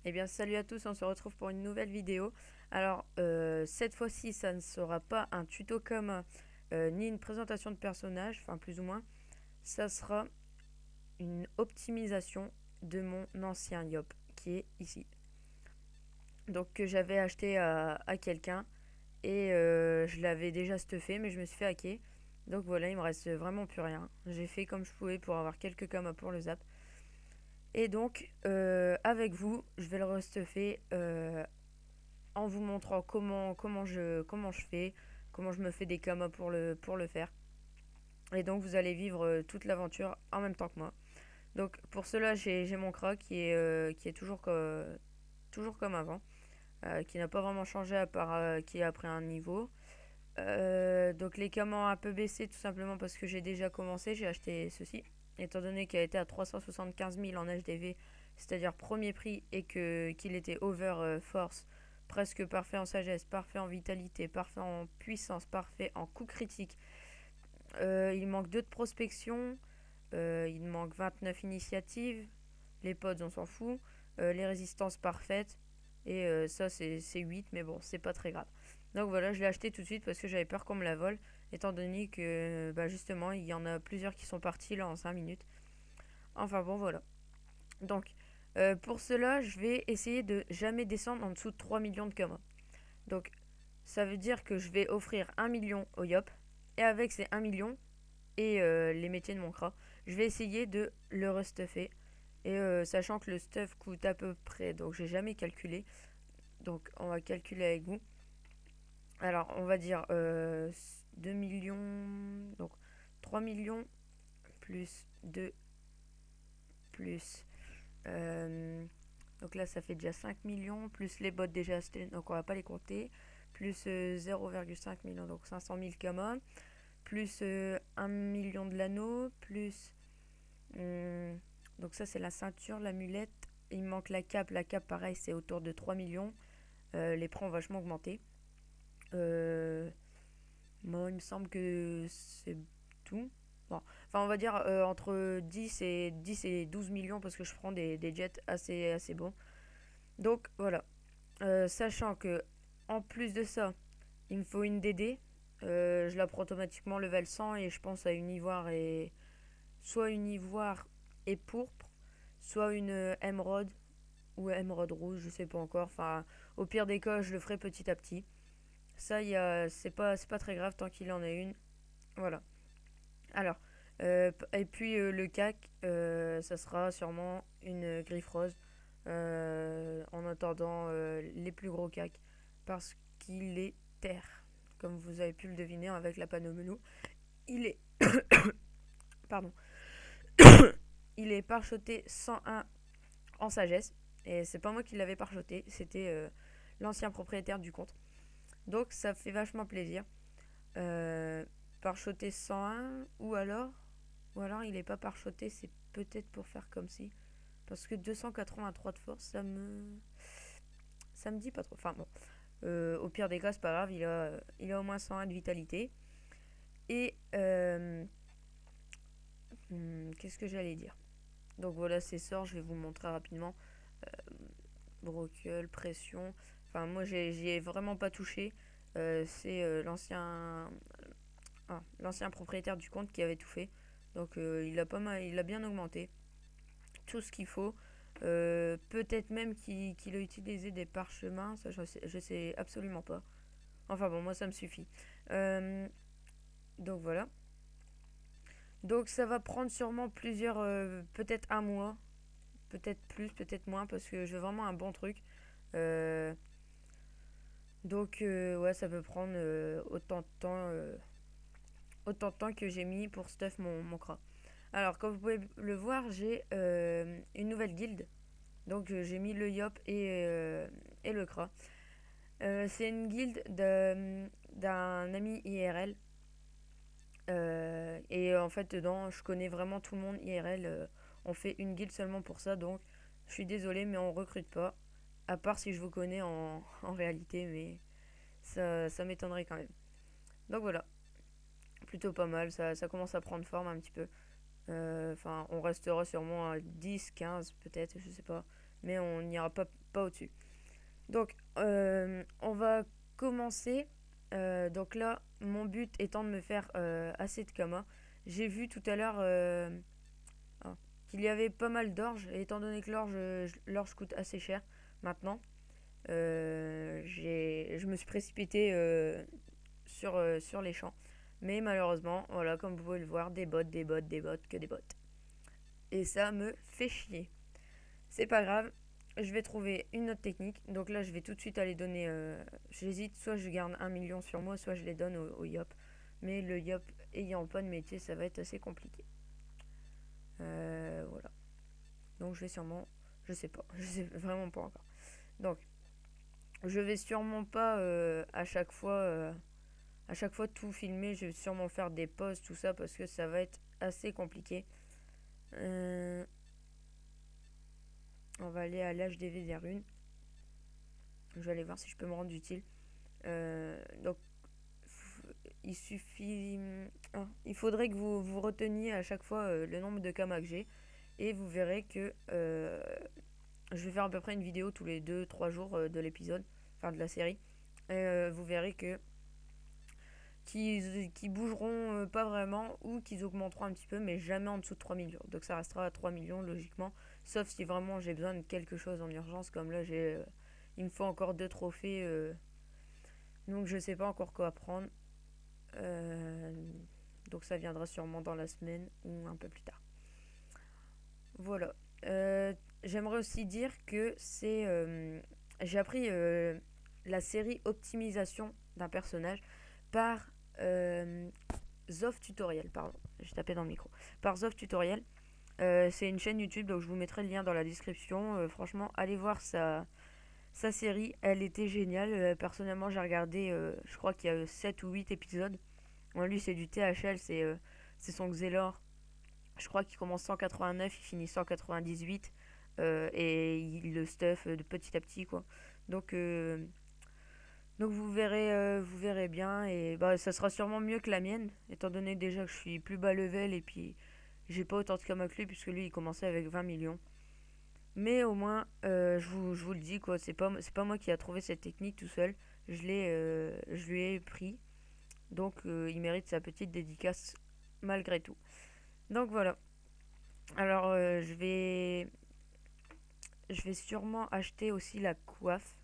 Eh bien salut à tous, on se retrouve pour une nouvelle vidéo. Alors cette fois-ci ça ne sera pas un tuto comme ni une présentation de personnage, enfin plus ou moins. Ça sera une optimisation de mon ancien Yop qui est ici. Donc que j'avais acheté à quelqu'un et je l'avais déjà stuffé mais je me suis fait hacker. Donc voilà, il me reste vraiment plus rien. J'ai fait comme je pouvais pour avoir quelques kamas pour le zap. Et donc avec vous, je vais le restuffer en vous montrant comment je fais, comment je me fais des kamas pour le faire. Et donc vous allez vivre toute l'aventure en même temps que moi. Donc pour cela j'ai mon cra qui est toujours comme avant, qui n'a pas vraiment changé à part qui a pris un niveau. Donc les kamas ont un peu baissé tout simplement parce que j'ai déjà commencé, j'ai acheté ceci. Étant donné qu'il a été à 375 000 en HDV, c'est-à-dire premier prix, et qu'il était over force, presque parfait en sagesse, parfait en vitalité, parfait en puissance, parfait en coup critique. Il manque 2 de prospection, il manque 29 initiatives, les pods on s'en fout, les résistances parfaites, et ça c'est 8, mais bon, c'est pas très grave. Donc voilà, je l'ai acheté tout de suite parce que j'avais peur qu'on me la vole, étant donné que bah justement il y en a plusieurs qui sont partis là en 5 minutes. Enfin bon, voilà. Donc pour cela, je vais essayer de jamais descendre en dessous de 3 millions de kamas. Donc ça veut dire que je vais offrir 1 million au Yop, et avec ces 1 million et les métiers de mon cra, je vais essayer de le restuffer. Et sachant que le stuff coûte à peu près, donc j'ai jamais calculé, donc on va calculer avec vous. Alors on va dire 2 millions, donc 3 millions plus 2 plus... donc là ça fait déjà 5 millions, plus les bots déjà achetés, donc on va pas les compter, plus 0,5 millions, donc 500 000 kamas, plus 1 million de l'anneau, plus... donc ça c'est la ceinture, l'amulette. Il me manque la cape. La cape pareil c'est autour de 3 millions. Les prix ont vachement augmenté. Moi il me semble que c'est tout. Bon. Enfin on va dire entre 10 et 12 millions parce que je prends des jets assez bons. Donc voilà. Sachant que en plus de ça il me faut une DD. Je la prends automatiquement level 100 et je pense à une ivoire et... Soit une ivoire et pourpre, soit une émeraude ou émeraude rouge, je sais pas encore. Enfin, au pire des cas, je le ferai petit à petit. Ça, c'est pas très grave tant qu'il en a une. Voilà. Alors, et puis le cac, ça sera sûrement une griffe rose. En attendant les plus gros cacs, parce qu'il est terre. Comme vous avez pu le deviner avec la panneau melou, il est, pardon, il est parchoté 101 en sagesse. Et c'est pas moi qui l'avais parchoté, c'était l'ancien propriétaire du compte. Donc ça fait vachement plaisir. Euh, Parchoté 101, ou alors il est pas parchoté, c'est peut-être pour faire comme si. Parce que 283 de force, ça me dit pas trop. Enfin bon, au pire des cas, c'est pas grave, il a au moins 101 de vitalité. Et qu'est-ce que j'allais dire? Donc voilà ces sorts, je vais vous montrer rapidement. Brocal, pression. Enfin, moi, j'y ai vraiment pas touché. C'est l'ancien propriétaire du compte qui avait tout fait. Donc, il a pas mal, il a bien augmenté tout ce qu'il faut. Peut-être même qu'il a utilisé des parchemins. Ça, je sais absolument pas. Enfin bon, moi, ça me suffit. Euh, donc voilà. Donc, ça va prendre sûrement plusieurs, peut-être un mois, peut-être plus, peut-être moins, parce que je veux vraiment un bon truc. Euh, Donc ouais, ça peut prendre autant de temps que j'ai mis pour stuff mon cra. Alors comme vous pouvez le voir, j'ai une nouvelle guilde. Donc j'ai mis le Yop et le cra. C'est une guilde d'un ami IRL. Et en fait dedans, je connais vraiment tout le monde IRL. On fait une guilde seulement pour ça, donc je suis désolée, mais on recrute pas. À part si je vous connais en réalité, mais ça m'étonnerait quand même. Donc voilà, plutôt pas mal, ça commence à prendre forme un petit peu. Enfin, on restera sûrement à 10, 15 peut-être, je sais pas. mais on n'ira pas au-dessus. Donc, on va commencer. Donc là, mon but étant de me faire assez de Kama. J'ai vu tout à l'heure qu'il y avait pas mal d'orge, et étant donné que l'orge coûte assez cher maintenant, je me suis précipité sur les champs. Mais malheureusement, voilà, comme vous pouvez le voir, des bots, des bots, des bots, que des bots. Et ça me fait chier. C'est pas grave, je vais trouver une autre technique. Donc là, je vais tout de suite aller donner. J'hésite, soit je garde 1 million sur moi, soit je les donne au Yop. Mais le Yop ayant pas de métier, ça va être assez compliqué. Voilà. Donc je vais sûrement. Je sais pas, je sais vraiment pas encore. Donc, je vais sûrement pas à chaque fois tout filmer. Je vais sûrement faire des pauses, tout ça, parce que ça va être assez compliqué. Euh, on va aller à l'HDV des runes. Je vais aller voir si je peux me rendre utile. Donc, il suffit. Il faudrait que vous reteniez à chaque fois le nombre de kamas que j'ai. Et vous verrez que je vais faire à peu près une vidéo tous les 2-3 jours de l'épisode, enfin de la série. Et vous verrez que qui bougeront pas vraiment ou qu'ils augmenteront un petit peu, mais jamais en dessous de 3 millions. Donc ça restera à 3 millions logiquement, sauf si vraiment j'ai besoin de quelque chose en urgence, comme là il me faut encore 2 trophées, donc je sais pas encore quoi prendre. Euh, donc ça viendra sûrement dans la semaine ou un peu plus tard. Voilà. J'aimerais aussi dire que j'ai appris la série optimisation d'un personnage par Zof Tutorial, pardon, j'ai tapé dans le micro. Par Zof Tutorial. C'est une chaîne YouTube, donc je vous mettrai le lien dans la description. Franchement, allez voir sa série, elle était géniale. Personnellement, j'ai regardé, je crois qu'il y a 7 ou 8 épisodes. Bon, lui, c'est du THL, c'est son Xelor. Je crois qu'il commence 189, il finit 198. Et il le stuff de petit à petit, quoi. Donc, euh, donc vous verrez bien. Et bah, ça sera sûrement mieux que la mienne, étant donné déjà que je suis plus bas level et puis j'ai pas autant de cam que lui, puisque lui il commençait avec 20 millions. Mais au moins, je vous le dis, quoi, c'est pas moi qui a trouvé cette technique tout seul. Je lui ai pris. Donc il mérite sa petite dédicace malgré tout. Donc voilà. Alors je vais sûrement acheter aussi la coiffe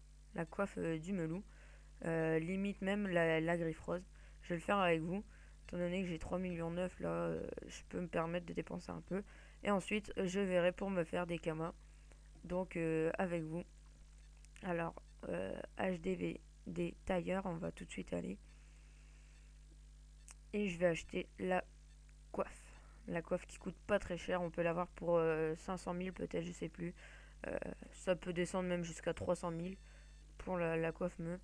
du melou. Limite même la griffe rose. Je vais le faire avec vous. Étant donné que j'ai 3 millions 9 là, je peux me permettre de dépenser un peu. Et ensuite, je verrai pour me faire des kamas. Donc avec vous. Alors, HDV des tailleurs, on va tout de suite aller. Et je vais acheter la coiffe. La coiffe qui coûte pas très cher. On peut l'avoir pour 500 000 peut-être, je sais plus. Euh, Ça peut descendre même jusqu'à 300 000 pour la coiffe me.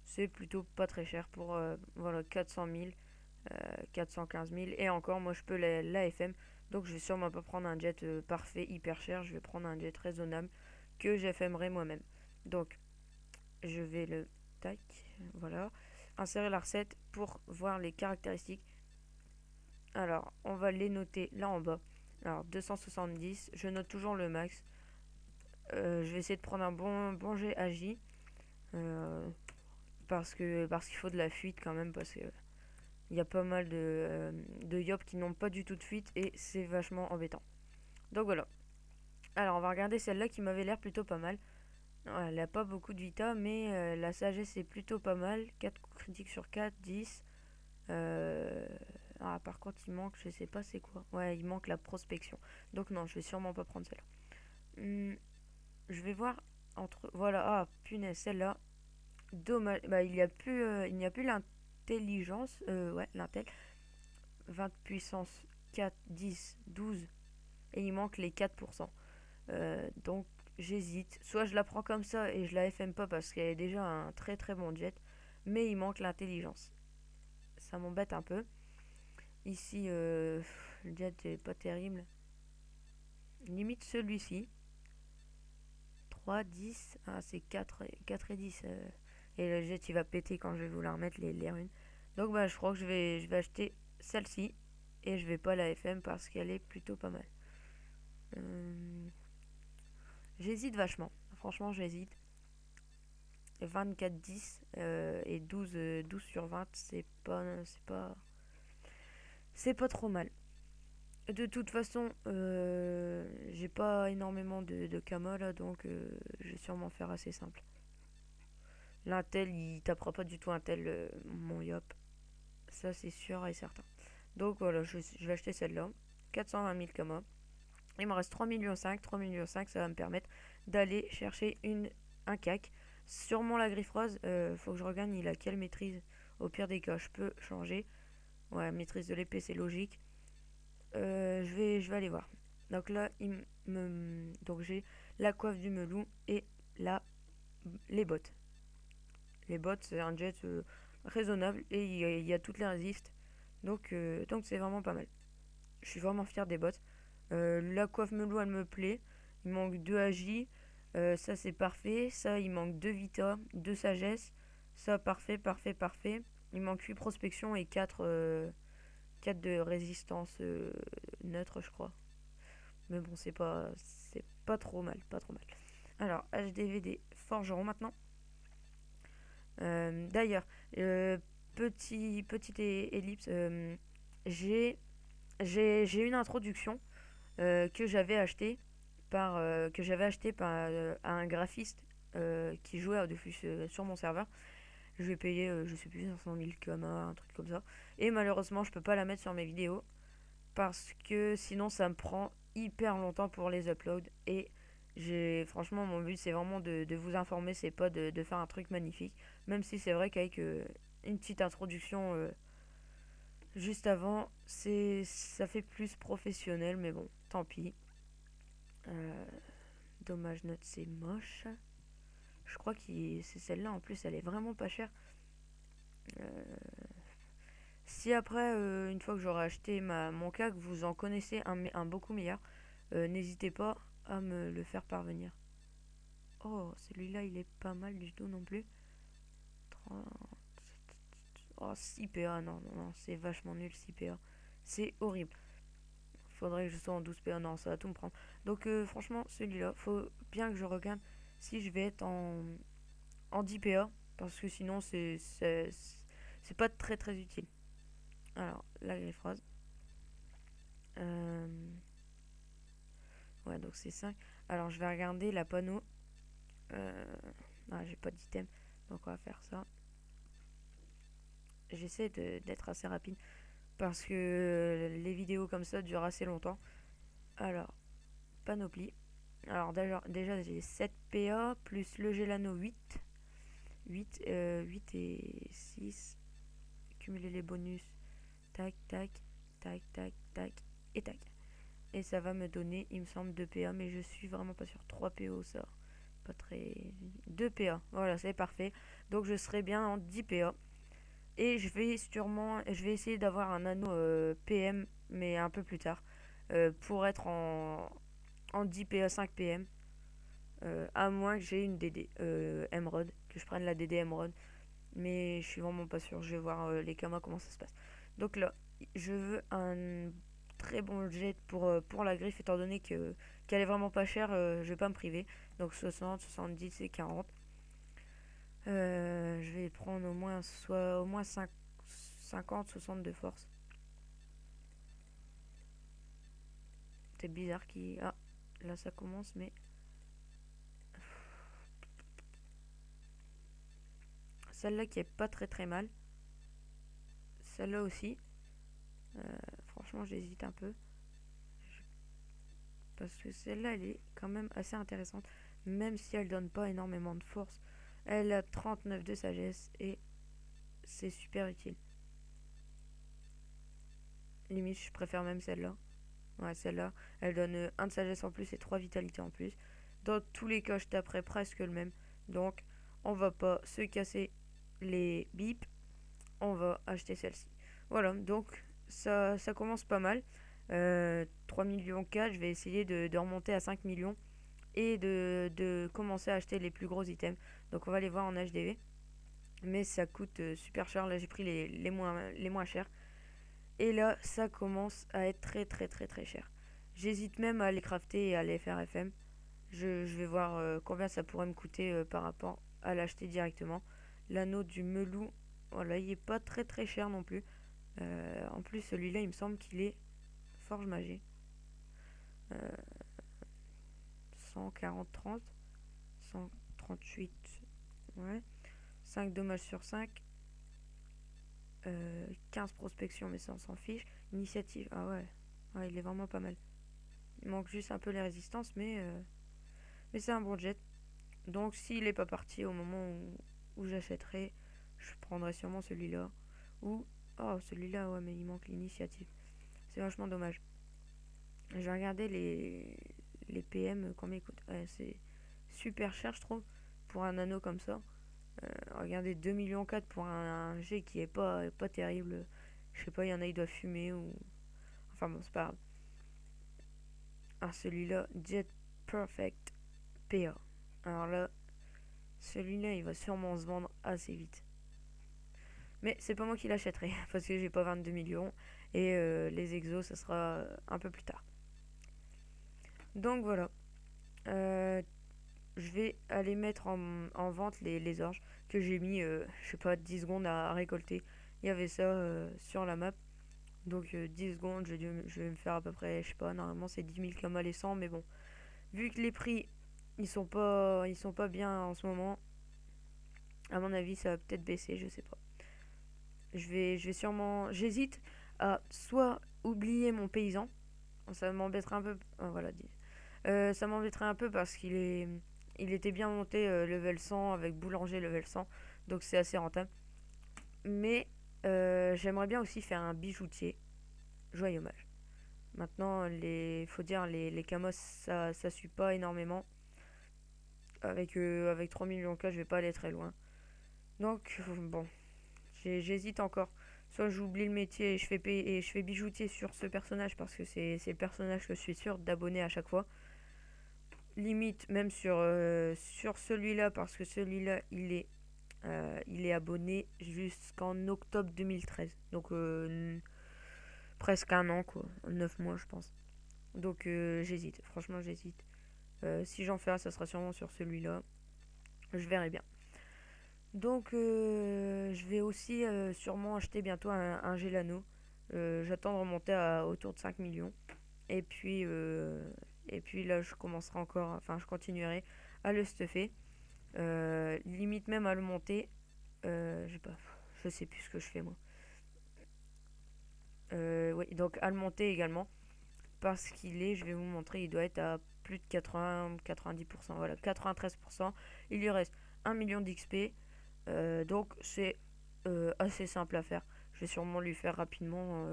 C'est plutôt pas très cher pour voilà, 400 000, 415 000. Et encore, moi je peux la FM. Donc je vais sûrement pas prendre un jet parfait, hyper cher. Je vais prendre un jet raisonnable que j'FMerai moi-même. Donc je vais le tac, voilà, insérer la recette pour voir les caractéristiques. Alors on va les noter là en bas. Alors 270, je note toujours le max. Je vais essayer de prendre un bon jet agi. Parce qu'il faut de la fuite quand même, parce que il y a pas mal de yop qui n'ont pas du tout de fuite et c'est vachement embêtant. Donc voilà. Alors on va regarder celle-là qui m'avait l'air plutôt pas mal. Ouais, elle n'a pas beaucoup de vita, mais la sagesse est plutôt pas mal. 4 coups critiques sur 4, 10. Par contre, il manque, je sais pas c'est quoi. Ouais, il manque la prospection. Donc non, je vais sûrement pas prendre celle-là. Je vais voir entre. Voilà, punaise, celle-là. Dommage. Bah, il n'y a plus l'intelligence. Ouais, l'intel. 20 puissance 4, 10, 12. Et il manque les 4%. Donc j'hésite. Soit je la prends comme ça et je la FM pas parce qu'elle est déjà un très très bon jet. Mais il manque l'intelligence. Ça m'embête un peu. Ici, le jet est pas terrible. Limite celui-ci. 3, 10. C'est 4 et 10. Et le jet il va péter quand je vais vouloir mettre les runes. Donc bah je crois que je vais acheter celle-ci. Et je vais pas la FM parce qu'elle est plutôt pas mal. J'hésite vachement. Franchement, j'hésite. 24-10 et 12 sur 20, c'est pas trop mal. De toute façon, j'ai pas énormément de cama là, donc je vais sûrement faire assez simple. L'intel, il tapera pas du tout un tel mon Yop. Ça, c'est sûr et certain. Donc voilà, je vais acheter celle-là. 420 000 kama. Il me reste 3,5 millions. 3,5 millions, ça va me permettre d'aller chercher un CAC. Sûrement la griffe rose, faut que je regarde, il a quelle maîtrise. Au pire des cas, je peux changer. Ouais, maîtrise de l'épée, c'est logique. Je vais aller voir. Donc là, donc j'ai la coiffe du melon et la, les bottes. Les bottes, c'est un jet raisonnable et il y a toutes les résistes. Donc c'est vraiment pas mal. Je suis vraiment fier des bottes. La coiffe melon, elle me plaît. Il manque 2 AJ. Ça, c'est parfait. Ça, il manque 2 Vita, 2 Sagesse. Ça, parfait, parfait, parfait. Il manque 8 prospection et 4 de résistance neutre, je crois. Mais bon, c'est pas trop mal, pas trop mal. Alors, HDVD Forgeron maintenant. D'ailleurs, petite ellipse. J'ai une introduction que j'avais acheté à un graphiste qui jouait à Dofus sur mon serveur. Je vais payer, je sais plus, 500 000 kama, un truc comme ça. Et malheureusement, je peux pas la mettre sur mes vidéos parce que sinon, ça me prend hyper longtemps pour les uploads. Et franchement, mon but, c'est vraiment de vous informer, c'est pas de faire un truc magnifique. Même si c'est vrai qu'avec une petite introduction juste avant, ça fait plus professionnel, mais bon, tant pis. Euh, Dommage note, c'est moche. Je crois que c'est celle-là en plus, elle est vraiment pas chère. Euh, Si après, une fois que j'aurai acheté mon CAC, vous en connaissez un beaucoup meilleur, n'hésitez pas à me le faire parvenir. Oh, celui-là, il est pas mal du tout non plus. 30. Oh, 6 PA, non, non, non, c'est vachement nul 6 PA. C'est horrible. Faudrait que je sois en 12 PA, non, ça va tout me prendre. Donc, franchement, celui-là, faut bien que je regarde si je vais être en 10 PA, parce que sinon, c'est pas très très utile. Alors, la griffe rose. Euh, ouais, donc c'est 5. Alors, je vais regarder la panneau. Ah, j'ai pas d'item, donc on va faire ça. J'essaie d'être assez rapide parce que les vidéos comme ça durent assez longtemps. Alors, panoplie. Alors, déjà j'ai 7 PA plus le Gelano 8. 8 et 6. Cumuler les bonus. Tac, tac, tac, tac, tac et tac. Et ça va me donner, il me semble, 2 PA, mais je suis vraiment pas sûr. 3 PO, ça. Pas très. 2 PA. Voilà, c'est parfait. Donc je serai bien en 10 PA. Et je vais essayer d'avoir un anneau PM, mais un peu plus tard, pour être en 10 PA, 5 PM. À moins que j'ai une DD Emerald, que je prenne la DD Emerald. Mais je suis vraiment pas sûr. Je vais voir les kamas comment ça se passe. Donc là, je veux un très bon jet pour la griffe, étant donné qu'elle est vraiment pas chère. Je vais pas me priver. Donc 60, 70 et 40. Je vais prendre au moins 50, 60 de force. C'est bizarre qui. Ah, là ça commence, mais. Celle-là qui est pas très très mal. Celle-là aussi. Franchement, j'hésite un peu. Parce que celle-là, elle est quand même assez intéressante. Même si elle donne pas énormément de force. Elle a 39 de sagesse et c'est super utile. Limite, je préfère même celle-là. Ouais, celle-là, elle donne 1 de sagesse en plus et 3 vitalités en plus. Dans tous les cas, je taperai presque le même. Donc, on va pas se casser les bips. On va acheter celle-ci. Voilà, donc ça commence pas mal. 3 millions 4, je vais essayer de remonter à 5 millions et de commencer à acheter les plus gros items. Donc on va les voir en HDV. Mais ça coûte super cher. Là, j'ai pris les moins chers. Et là, ça commence à être très très très très cher. J'hésite même à les crafter et à les faire FM. Je vais voir combien ça pourrait me coûter par rapport à l'acheter directement. L'anneau du Melou, voilà, il est pas très très cher non plus. En plus, celui-là, il me semble qu'il est Forge Magie. 140-30, 138, ouais. 5 dommages sur 5. 15 prospection, mais ça on s'en fiche. Initiative, ah ouais. Ouais, il est vraiment pas mal. Il manque juste un peu les résistances, mais c'est un bon jet. Donc s'il est pas parti au moment où j'achèterai, je prendrai sûrement celui-là. Ou, oh celui-là, ouais, mais il manque l'initiative. C'est vachement dommage. Je vais regarder les PM, combien ils coûtent. Ouais, c'est super cher, je trouve, pour un anneau comme ça. Regardez, 2,4 millions pour un G qui est pas terrible. Je sais pas, il y en a, il doit fumer ou. Enfin bon, c'est pas grave. Ah, celui-là, Jet Perfect PA. Alors là, celui-là, il va sûrement se vendre assez vite. Mais c'est pas moi qui l'achèterai parce que j'ai pas 22 millions et les exos, ça sera un peu plus tard. Donc voilà. Euh, je vais aller mettre en vente les orges que j'ai mis, je sais pas, 10 secondes à récolter. Il y avait ça sur la map. Donc 10 secondes, je vais me faire à peu près, je sais pas, normalement c'est 10 000 convalescents, mais bon. Vu que les prix, ils sont pas bien en ce moment, à mon avis ça va peut-être baisser, je sais pas. Je vais sûrement, j'hésite à soit oublier mon paysan, ça m'embêterait un peu, ah, voilà, ça m'embêterait un peu parce il était bien monté level 100 avec boulanger level 100, donc c'est assez rentable. Mais j'aimerais bien aussi faire un bijoutier, joyeux mage. Maintenant, faut dire, les camos, ça suit pas énormément. Avec 3 millions K, je vais pas aller très loin. Donc, bon, j'hésite encore. Soit j'oublie le métier et je fais bijoutier sur ce personnage parce que c'est le personnage que je suis sûr d'abonner à chaque fois. Limite, même sur celui-là, parce que celui-là, il est abonné jusqu'en octobre 2013. Donc, presque un an, quoi. 9 mois, je pense. Donc, j'hésite. Franchement, j'hésite. Si j'en fais un, ça sera sûrement sur celui-là. Je verrai bien. Donc, je vais aussi sûrement acheter bientôt un Gelano. J'attends de remonter à autour de 5 millions. Et puis, là, je commencerai encore, enfin, je continuerai à le stuffer. Limite même à le monter. Je sais plus ce que je fais moi. Oui, donc à le monter également. Parce je vais vous montrer, il doit être à plus de 80-90%. Voilà, 93%. Il lui reste 1 million d'XP. Donc c'est assez simple à faire. Je vais sûrement lui faire rapidement.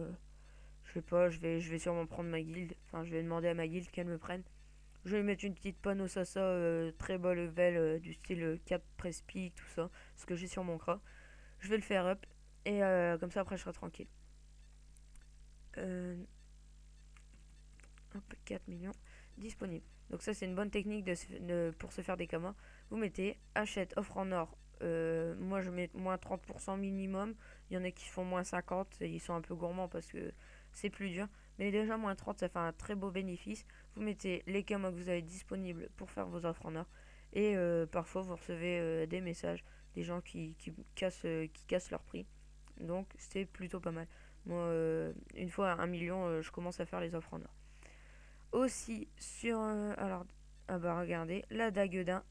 Je sais pas, je vais sûrement prendre ma guilde. Enfin, je vais demander à ma guilde qu'elle me prenne. Je vais lui mettre une petite panneau Sasa très bas level du style 4 Prespeak, tout ça. Ce que j'ai sur mon cra. Je vais le faire up. Et comme ça après je serai tranquille. Euh, Hop, 4 millions disponibles. Donc ça c'est une bonne technique pour se faire des kamas. Vous mettez achète offre en or. Moi je mets moins 30% minimum. Il y en a qui font moins 50 et ils sont un peu gourmands parce que c'est plus dur. Mais déjà moins 30 ça fait un très beau bénéfice. Vous mettez les kamas que vous avez disponibles pour faire vos offres en or. Et parfois vous recevez des messages des gens qui cassent leur prix. Donc c'est plutôt pas mal. Moi une fois à 1 million je commence à faire les offres en or. Aussi sur alors ah bah regardez la dague d'un.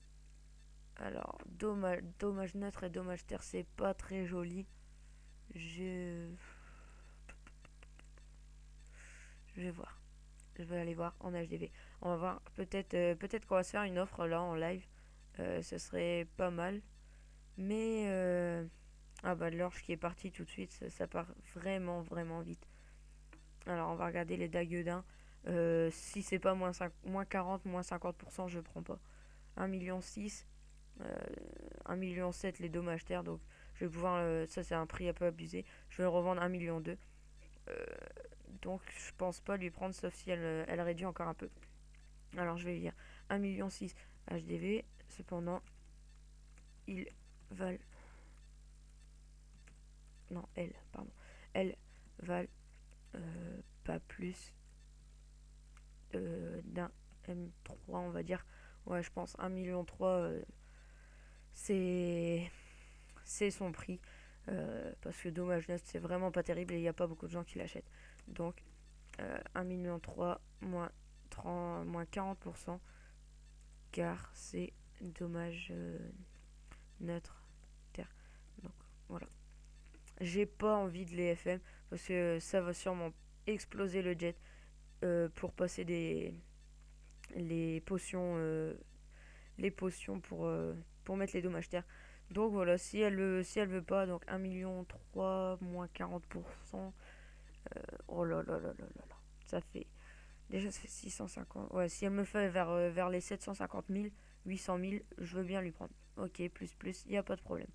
Alors dommage neutre et dommage terre c'est pas très joli. Je je vais voir. Je vais aller voir en HDV. On va voir peut-être qu'on va se faire une offre là en live. Ce serait pas mal. Mais ah bah l'orge qui est parti tout de suite ça part vraiment vite. Alors on va regarder les dagues d'un. Si c'est pas moins 40, moins 50%, je prends pas. 1,6 million, 1,7 million les dommages terre, donc je vais pouvoir, ça c'est un prix un peu abusé, je vais le revendre 1,2 million. Donc je pense pas lui prendre sauf si elle réduit encore un peu. Alors je vais dire 1,6 million HDV, cependant ils valent, non elles valent pas plus d'un M3 on va dire, Ouais, je pense 1,3 million, c'est son prix. Parce que Dommage Neuf, c'est vraiment pas terrible et il n'y a pas beaucoup de gens qui l'achètent. Donc, 1,3 million moins, 30, moins 40%, car c'est Dommage Neutre Terre. Donc, voilà. J'ai pas envie de les FM parce que ça va sûrement exploser le jet pour passer les potions, les potions pour mettre les dommages terre. Donc voilà, si elle veut pas, donc 1,3 million moins 40%. Oh là là là là là là. Ça fait. Déjà, ça fait 650. Ouais, si elle me fait vers les 750 000, 800 000, je veux bien lui prendre. Ok, plus, y a pas de problème.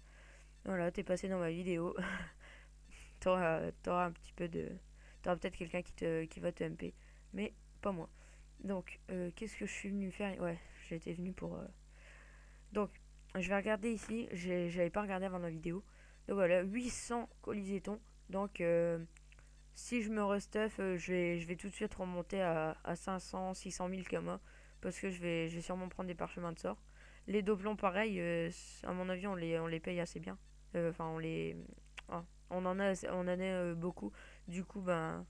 Voilà, t'es passé dans ma vidéo. T'auras un petit peu de. T'auras peut-être quelqu'un qui va te MP, mais pas moi. Donc, qu'est-ce que je suis venu faire? Ouais, j'étais venu pour. Donc, je vais regarder ici. J'avais pas regardé avant la vidéo. Donc voilà, 800 colisétons. Donc, si je me restuff, je vais tout de suite remonter à 500, 600 000 kama. Parce que je vais sûrement prendre des parchemins de sort. Les doublons, pareil, à mon avis, on les paye assez bien. Enfin, ah, on en a beaucoup. Du coup, ben,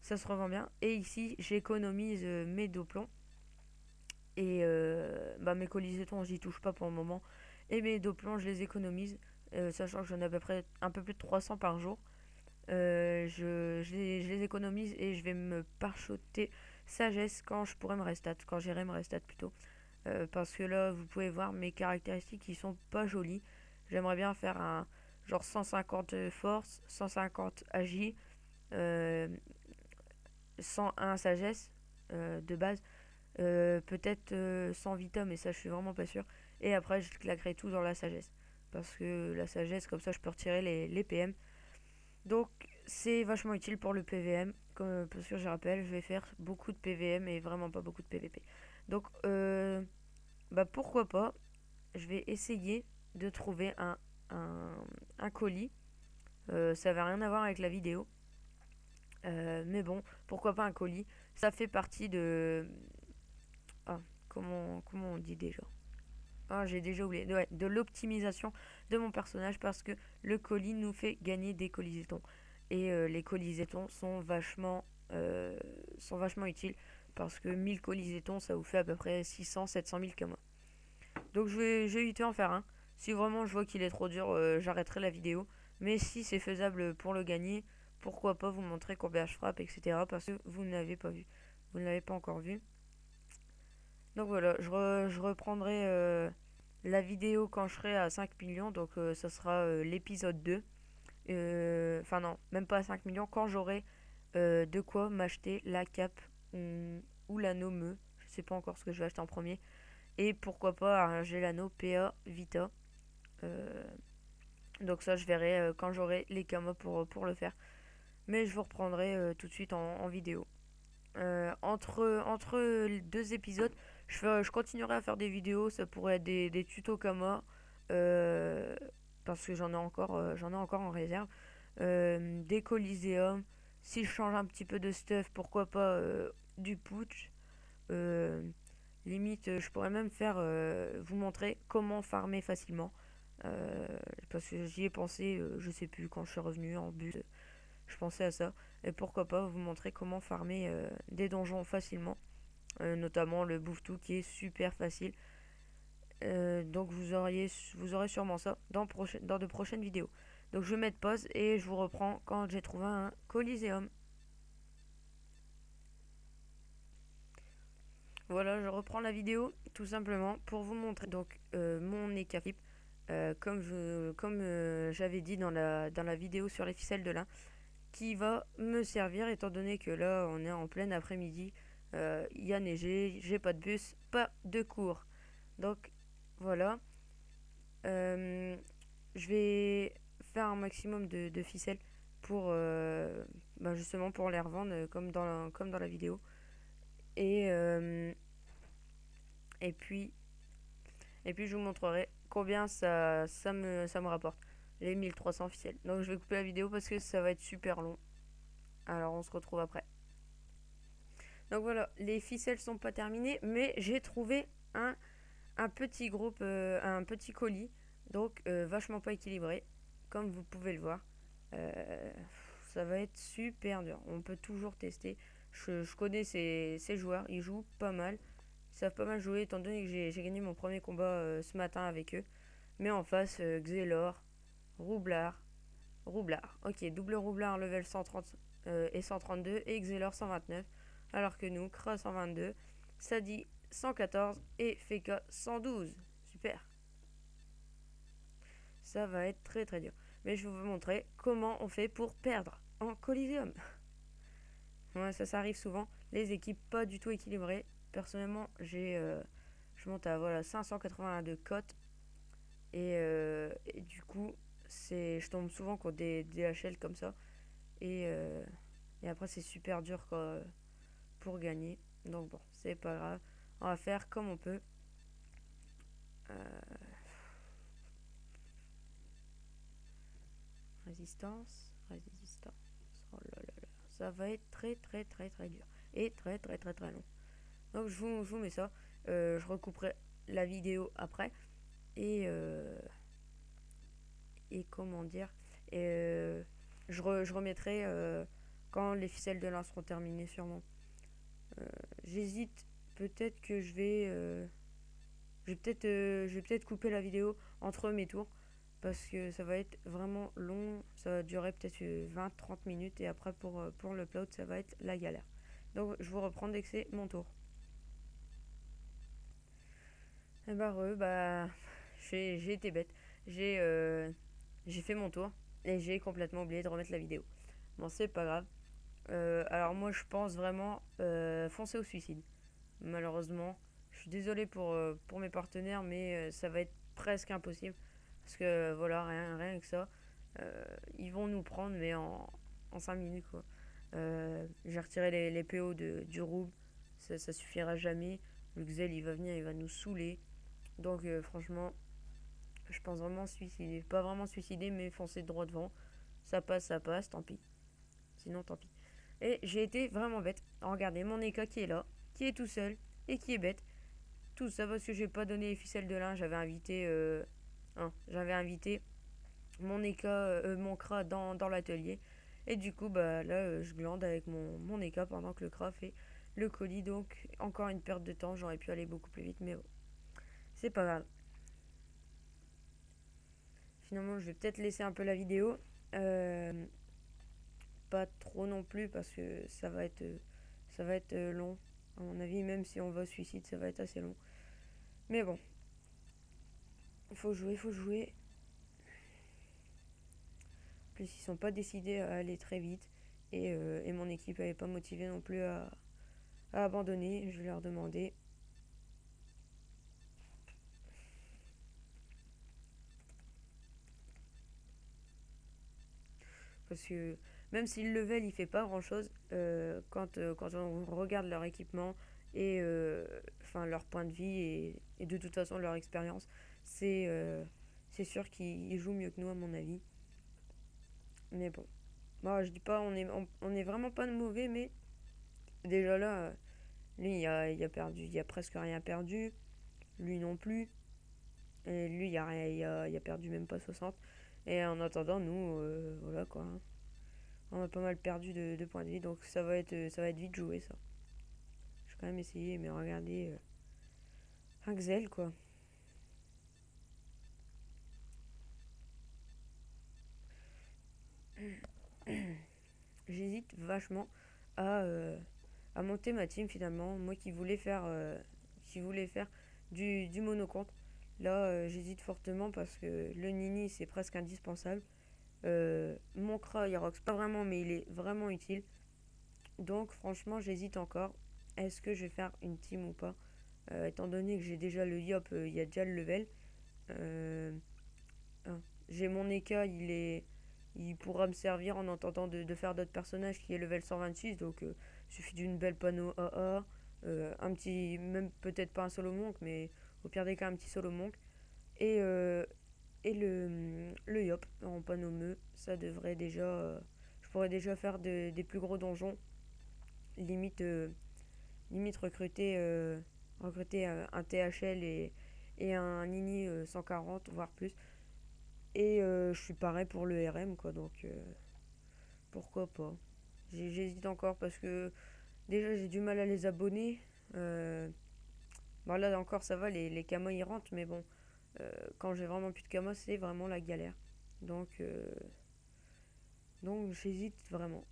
ça se revend bien. Et ici, j'économise mes doublons. Et bah, mes colisétons, j'y touche pas pour le moment. Et mes doublons, je les économise. Sachant que j'en ai à peu près un peu plus de 300 par jour. Je les économise et je vais me parchoter sagesse quand je pourrai me restat, quand j'irai me restat plutôt. Parce que là, vous pouvez voir mes caractéristiques qui sont pas jolies. J'aimerais bien faire un genre 150 force, 150 agi, euh, 101 sagesse de base, peut-être 100 vita, mais ça je suis vraiment pas sûr. Et après, je claquerai tout dans la sagesse. Parce que la sagesse, comme ça, je peux retirer les PM. Donc c'est vachement utile pour le PVM. Parce que je rappelle, je vais faire beaucoup de PVM et vraiment pas beaucoup de PVP. Donc bah pourquoi pas, je vais essayer de trouver un, un colis. Ça va rien à voir avec la vidéo. Mais bon, pourquoi pas un colis. Ça fait partie de... Ah, comment on dit déjà? Ah, j'ai déjà oublié. Ouais, de l'optimisation de mon personnage parce que le colis nous fait gagner des colisétons. Et les colisétons sont vachement utiles parce que 1000 colisétons, ça vous fait à peu près 600-700 000 km. Donc je vais éviter en faire un. Si vraiment je vois qu'il est trop dur, j'arrêterai la vidéo. Mais si c'est faisable pour le gagner, pourquoi pas vous montrer combien je frappe, etc. Parce que vous ne l'avez pas vu. Vous ne l'avez pas encore vu. Donc voilà, je reprendrai la vidéo quand je serai à 5 millions. Donc ça sera l'épisode 2. Enfin non, même pas à 5 millions. Quand j'aurai de quoi m'acheter la cape ou l'anneau me. Je sais pas encore ce que je vais acheter en premier. Et pourquoi pas un l'anneau PA Vita. Euh, donc ça je verrai quand j'aurai les camos pour le faire. Mais je vous reprendrai tout de suite en vidéo. Entre les deux épisodes, je continuerai à faire des vidéos. Ça pourrait être des tutos Kama. euh, Parce que j'en ai encore en réserve. Des Coliseum. Si je change un petit peu de stuff, pourquoi pas du putsch. Euh, Limite, je pourrais même vous montrer comment farmer facilement. Euh, Parce que j'y ai pensé, je sais plus, quand je suis revenu en bus, je pensais à ça. Et pourquoi pas vous montrer comment farmer des donjons facilement. Notamment le bouffe-tout qui est super facile. Donc vous aurez sûrement ça dans de prochaines vidéos. Donc je vais mettre pause et je vous reprends quand j'ai trouvé un coliséum. Voilà, je reprends la vidéo tout simplement pour vous montrer donc mon équilibre. Comme j'avais dit dans la vidéo sur les ficelles de lin, qui va me servir étant donné que là on est en plein après-midi, il y a neigé, j'ai pas de bus, pas de cours. Donc voilà. Euh, je vais faire un maximum de ficelles pour bah, justement pour les revendre comme dans la vidéo. Et, euh, et puis et puis je vous montrerai combien ça me rapporte les 1300 ficelles. Donc je vais couper la vidéo parce que ça va être super long. Alors on se retrouve après. Donc voilà, les ficelles sont pas terminées, mais j'ai trouvé un un petit groupe, un petit colis, donc vachement pas équilibré, comme vous pouvez le voir. Euh, Ça va être super dur. On peut toujours tester. Je connais ces joueurs, ils jouent pas mal. Ils savent pas mal jouer, étant donné que j'ai gagné mon premier combat ce matin avec eux. Mais en face, Xelor, Roublard, Roublard. Ok, double Roublard level 130 et 132 et Xelor 129. Alors que nous, Kra 122, Sadi 114 et Feka 112. Super. Ça va être très très dur. Mais je vais vous montrer comment on fait pour perdre en Coliseum. Ouais, ça arrive souvent. Les équipes pas du tout équilibrées. Personnellement, je monte à voilà 582 cotes et du coup, je tombe souvent contre des DHL comme ça et, euh, et après c'est super dur quoi, pour gagner. Donc bon, c'est pas grave. On va faire comme on peut. Euh, résistance. Oh là là là. Ça va être très très très très dur et très très très très long. Donc je vous mets ça. Je recouperai la vidéo après et comment dire. Et je remettrai quand les ficelles de l'un seront terminées sûrement. J'hésite peut-être que je vais peut-être couper la vidéo entre mes tours parce que ça va être vraiment long. Ça va durer peut-être 20-30 minutes et après pour l'upload ça va être la galère. Donc je vous reprends dès que c'est mon tour. Et bah j'ai été bête. J'ai euh, j'ai fait mon tour et j'ai complètement oublié de remettre la vidéo. Bon, c'est pas grave. Alors moi je pense vraiment foncer au suicide. Malheureusement, je suis désolé pour mes partenaires, mais ça va être presque impossible. Parce que voilà, rien que ça. Ils vont nous prendre, mais en 5 minutes quoi. J'ai retiré les PO du rouble. Ça suffira jamais. Le Xel il va venir, il va nous saouler. Donc franchement, je pense vraiment suicider. Pas vraiment suicider, mais foncer droit devant. Ça passe, tant pis. Sinon, tant pis. Et j'ai été vraiment bête. Regardez mon Eka qui est là, qui est tout seul et qui est bête. Tout ça parce que j'ai pas donné les ficelles de lin. J'avais invité mon Eka, mon Kra dans l'atelier. Et du coup, bah là, je glande avec mon Eka pendant que le Kra fait le colis. Donc, encore une perte de temps. J'aurais pu aller beaucoup plus vite, mais bon, c'est pas grave. Finalement, je vais peut-être laisser un peu la vidéo. Euh, Pas trop non plus parce que ça va être long. À mon avis, même si on va au suicide, ça va être assez long. Mais bon, il faut jouer. En plus, ils sont pas décidés à aller très vite. Et mon équipe n'avait pas motivé non plus à abandonner. Je vais leur demander. Parce que même si le level il fait pas grand chose, quand on regarde leur équipement et enfin leur point de vie et de toute façon leur expérience, c'est sûr qu'ils jouent mieux que nous à mon avis. Mais bon, moi je dis pas on est vraiment pas de mauvais, mais déjà là, lui il a perdu, il a presque rien perdu, lui non plus, et lui il a perdu même pas 60. Et en attendant nous, voilà quoi, hein. On a pas mal perdu de points de vie, donc ça va être vite joué ça. Je vais quand même essayer, mais regardez, un Xel quoi. J'hésite vachement à, euh, à monter ma team finalement. Moi qui voulait faire du monocompte. Là, j'hésite fortement parce que le Nini c'est presque indispensable. Mon Kra, il rox pas vraiment, mais il est vraiment utile. Donc franchement, j'hésite encore. Est-ce que je vais faire une team ou pas? Étant donné que j'ai déjà le Yop, il y a déjà le level. Euh, hein, j'ai mon Eka, il pourra me servir en entendant de faire d'autres personnages qui est level 126. Donc il suffit d'une belle panneau AA. Un petit, même peut-être pas un solo monk, mais au pire des cas, un petit solo monk. Et, euh, et le Yop en panneau meu, ça devrait déjà. Je pourrais déjà faire des plus gros donjons. Limite, limite recruter un THL et un Nini 140, voire plus. Et je suis pareil pour le RM, quoi, donc pourquoi pas. J'hésite encore parce que déjà j'ai du mal à les abonner. Bon, là encore ça va, les camos ils rentrent, mais bon, quand j'ai vraiment plus de camos, c'est vraiment la galère. Donc, donc j'hésite vraiment.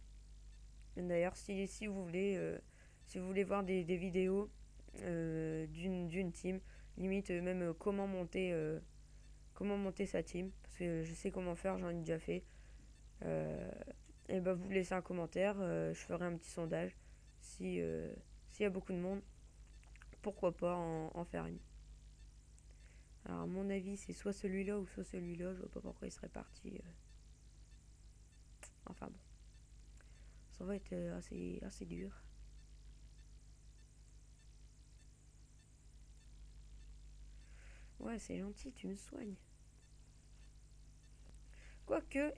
D'ailleurs, si vous voulez, si vous voulez voir des vidéos d'une team, limite même comment monter sa team, parce que je sais comment faire, j'en ai déjà fait. Et bah vous laissez un commentaire, je ferai un petit sondage. Si s'il y a beaucoup de monde, pourquoi pas en faire une. Alors à mon avis, c'est soit celui-là ou soit celui-là. Je vois pas pourquoi il serait parti. Enfin bon, ça va être assez dur. Ouais, c'est gentil, tu me soignes. Quoique,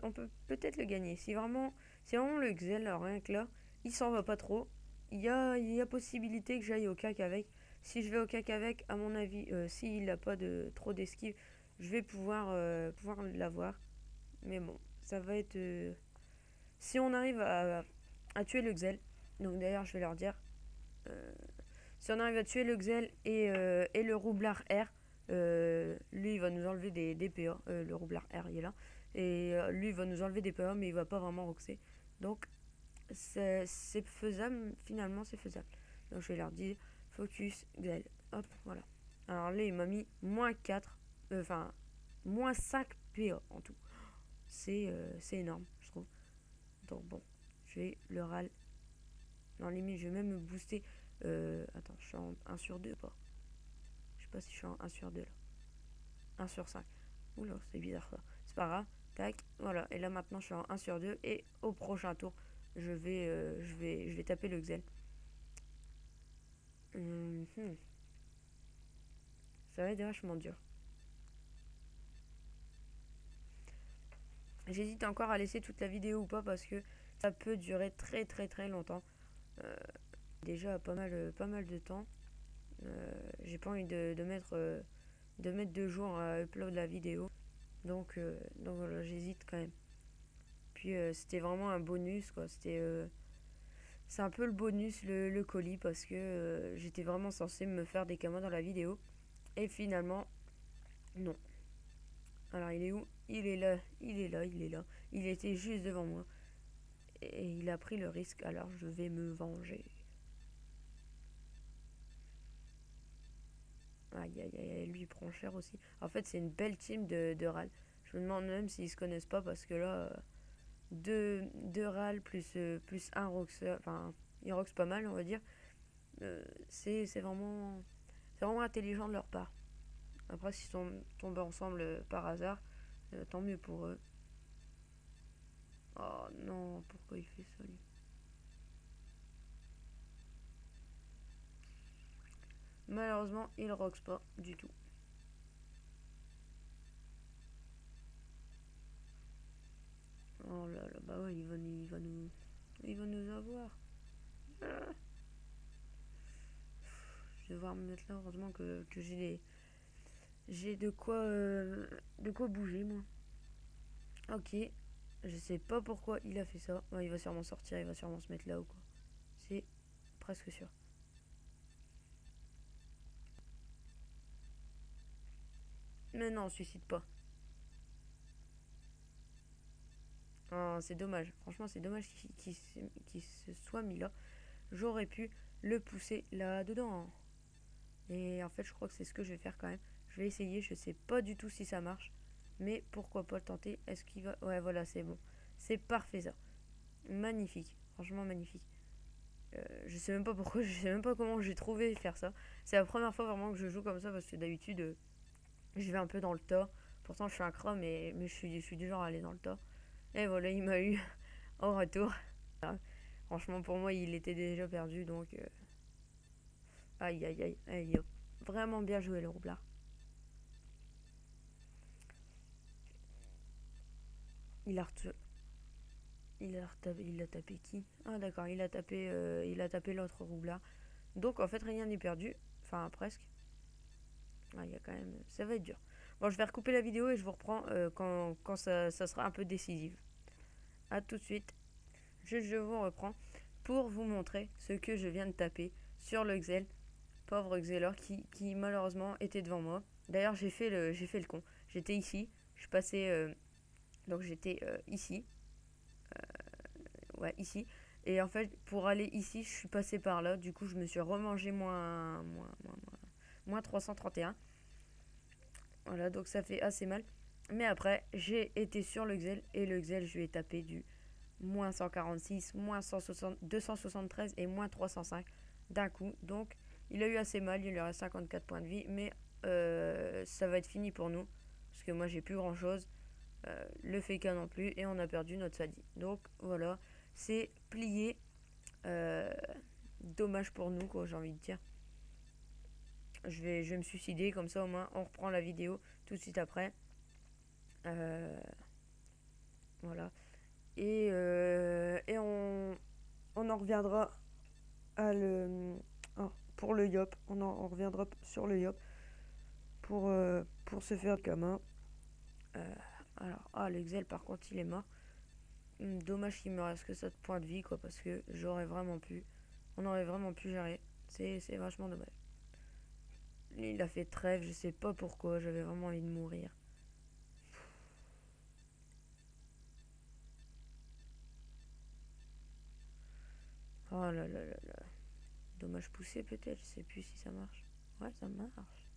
on peut peut-être le gagner. Si vraiment le Xel, alors rien que là, il s'en va pas trop. Il y a possibilité que j'aille au cac avec. Si je vais au cac avec, à mon avis, s'il n'a pas de trop d'esquive, je vais pouvoir l'avoir. Mais bon, ça va être. Si on arrive à tuer le Xel, donc d'ailleurs, je vais leur dire. euh, Si on arrive à tuer le Xel et le roublard R, lui il va nous enlever des PA. Le roublard R il est là. Et lui il va nous enlever des PA, mais il va pas vraiment roxer. Donc c'est faisable, finalement c'est faisable. Donc je vais leur dire focus Xel. Hop, voilà. Alors là il m'a mis moins 4, enfin moins 5 PA en tout. C'est énorme, je trouve. Donc bon, je vais le râle. Non, limite, je vais même me booster. Attends, je suis en 1 sur 2 pas. Je sais pas si je suis en 1 sur 2 là. 1 sur 5. Oula, c'est bizarre ça. C'est pas grave. Tac, voilà. Et là maintenant je suis en 1 sur 2. Et au prochain tour, je vais taper le Xel. Mhm. Ça va être vachement dur. J'hésite encore à laisser toute la vidéo ou pas parce que ça peut durer très très très longtemps. Euh, Déjà pas mal de temps. J'ai pas envie de mettre 2 jours à upload la vidéo. Donc voilà, j'hésite quand même. Puis c'était vraiment un bonus, quoi. C'est un peu le bonus, le colis, parce que j'étais vraiment censé me faire des camos dans la vidéo. Et finalement, non. Alors il est où? Il est là, il est là, il est là. Il était juste devant moi. Et il a pris le risque, alors je vais me venger. Aïe aïe aïe, lui il prend cher aussi. En fait, c'est une belle team de râles. Je me demande même s'ils se connaissent pas parce que là, deux râles plus un roxeur, enfin, il rox pas mal, on va dire. C'est vraiment intelligent de leur part. Après, s'ils sont tombés ensemble par hasard, tant mieux pour eux. Oh non, pourquoi il fait ça lui? Malheureusement, il rox pas du tout. Oh là là, bah ouais, il va nous avoir. Ah, je vais devoir me mettre là. Heureusement que j'ai de quoi bouger moi. Ok, je sais pas pourquoi il a fait ça. Ouais, il va sûrement sortir, il va sûrement se mettre là ou quoi. C'est presque sûr. Mais non, suicide pas. Oh, c'est dommage. Franchement, c'est dommage qu'il se soit mis là. J'aurais pu le pousser là-dedans. Et en fait, je crois que c'est ce que je vais faire quand même. Je vais essayer. Je sais pas du tout si ça marche. Mais pourquoi pas le tenter? Est-ce qu'il va... Ouais, voilà, c'est bon. C'est parfait ça. Magnifique. Franchement, magnifique. Je sais même pas pourquoi, je sais même pas comment j'ai trouvé faire ça. C'est la première fois vraiment que je joue comme ça parce que d'habitude, je vais un peu dans le tas. Pourtant, je suis un cra, mais je suis du genre à aller dans le tas. Et voilà, il m'a eu au retour. Franchement, pour moi, il était déjà perdu, donc... Aïe, aïe, aïe, aïe. Vraiment bien joué, le roublard. Il a retu- il a tapé qui? Ah d'accord, il a tapé l'autre roublard. Donc en fait rien n'est perdu, enfin presque. Ah, il y a quand même... Ça va être dur. Bon, je vais recouper la vidéo et je vous reprends quand ça sera un peu décisif. A tout de suite. Je vous reprends pour vous montrer ce que je viens de taper sur le Excel. Pauvre Exceller qui malheureusement était devant moi. D'ailleurs, j'ai fait le con. J'étais ici. Je suis passé... donc j'étais ici. Ouais, ici. Et en fait, pour aller ici, je suis passé par là. Du coup, je me suis remangé moins 331. Voilà, donc ça fait assez mal. Mais après, j'ai été sur le Excel et le Excel, je lui ai tapé du moins 146, moins 160, 273 et moins 305 d'un coup. Donc, il a eu assez mal, il lui reste 54 points de vie, mais ça va être fini pour nous. Parce que moi, j'ai plus grand chose. Le Feka non plus, et on a perdu notre Sadi. Donc, voilà, c'est plié. Euh, Dommage pour nous, quoi, j'ai envie de dire. Je vais me suicider, comme ça au moins on reprend la vidéo tout de suite après. Euh, voilà. Et on en reviendra à pour le Yop. On reviendra sur le Yop pour se faire le gamin. Alors, l'Excel par contre il est mort. Dommage qu'il me reste que 7 points de vie, quoi, parce que j'aurais vraiment pu. On aurait vraiment pu gérer. C'est vachement dommage. Il a fait trêve, je sais pas pourquoi, j'avais vraiment envie de mourir. Oh là là là là. Dommage poussé peut-être, je sais plus si ça marche. Ouais, ça marche.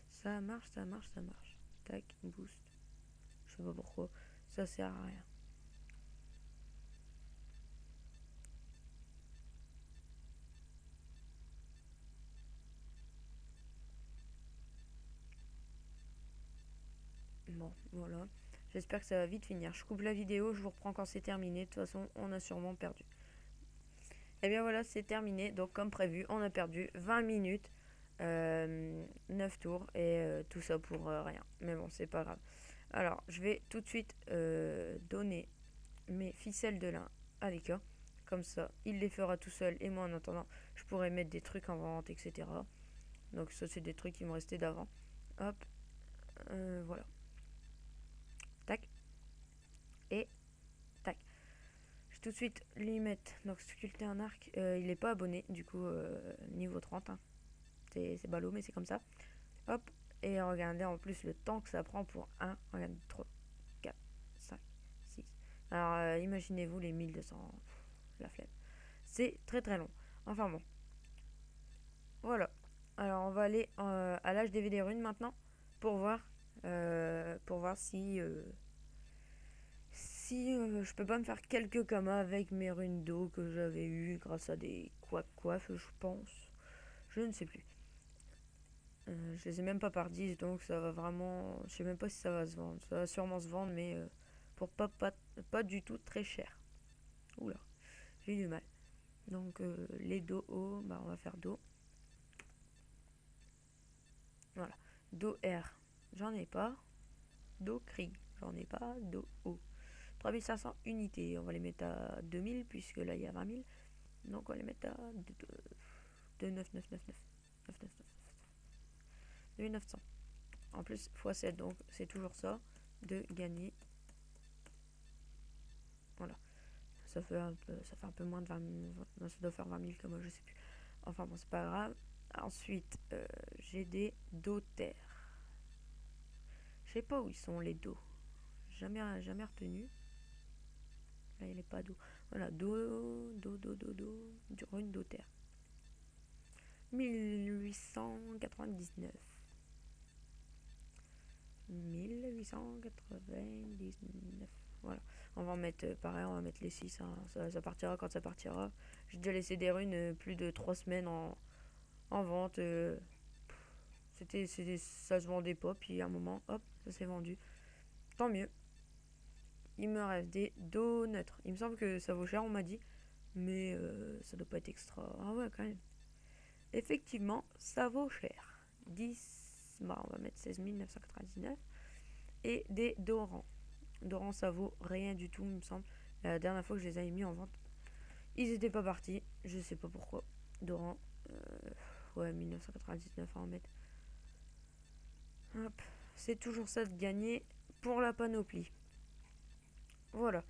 Ça marche, ça marche, ça marche. Tac, boost. Je sais pas pourquoi. Ça sert à rien. Bon, voilà. J'espère que ça va vite finir. Je coupe la vidéo, je vous reprends quand c'est terminé. De toute façon, on a sûrement perdu. Et bien voilà, c'est terminé. Donc comme prévu, on a perdu 20 minutes, 9 tours et tout ça pour rien. Mais bon, c'est pas grave. Alors, je vais tout de suite donner mes ficelles de lin à Leka. Comme ça, il les fera tout seul. Et moi, en attendant, je pourrais mettre des trucs en vente, etc. Donc ça, c'est des trucs qui me restaient d'avant. Hop, voilà. Tac. Et tac. Je vais tout de suite lui mettre, donc sculpter un arc. Il n'est pas abonné, du coup, niveau 30. Hein. C'est ballot, mais c'est comme ça. Hop. Et regardez en plus le temps que ça prend pour 1. Regardez, 3, 4, 5, 6. Alors, imaginez-vous les 1200. La flemme. C'est très très long. Enfin bon. Voilà. Alors, on va aller à l'âge des runes maintenant pour voir si je peux pas me faire quelques kamas avec mes runes d'eau que j'avais eu grâce à des coiffes, je pense. Je ne sais plus. Je les ai même pas par 10, donc ça va vraiment. Je sais même pas si ça va se vendre. Ça va sûrement se vendre, mais pour pas du tout très cher. Oula, j'ai eu du mal. Donc les do O, bah on va faire do. Voilà. Do R, j'en ai pas. Do cri, j'en ai pas. Do O. 3500 unités, on va les mettre à 2000 puisque là il y a 20 000. Donc on va les mettre à 29999. 2900. En plus, x7, donc c'est toujours ça, de gagner. Voilà. Ça fait un peu moins de 20 000. Non, ça doit faire 20 000 comme moi, je sais plus. Enfin bon, c'est pas grave. Ensuite, j'ai des dos terre. Je sais pas où ils sont les dos. Jamais retenu. Là, il n'est pas dos. Voilà, du rune dos terre. 1899. 1899. Voilà. On va en mettre pareil, on va mettre les 6. Hein. Ça partira quand ça partira. J'ai déjà laissé des runes plus de 3 semaines en vente. Ça se vendait pas. Puis à un moment, hop, ça s'est vendu. Tant mieux. Il me reste des dos neutres. Il me semble que ça vaut cher, on m'a dit. Mais ça doit pas être extra. Ah ouais, quand même. Effectivement, ça vaut cher. 10. Bah, on va mettre 16 999. Et des Doran. Doran, ça vaut rien du tout, il me semble. La dernière fois que je les avais mis en vente, ils étaient pas partis. Je sais pas pourquoi. Doran, ouais, 1999 à en mettre. c'est toujours ça de gagner pour la panoplie. Voilà.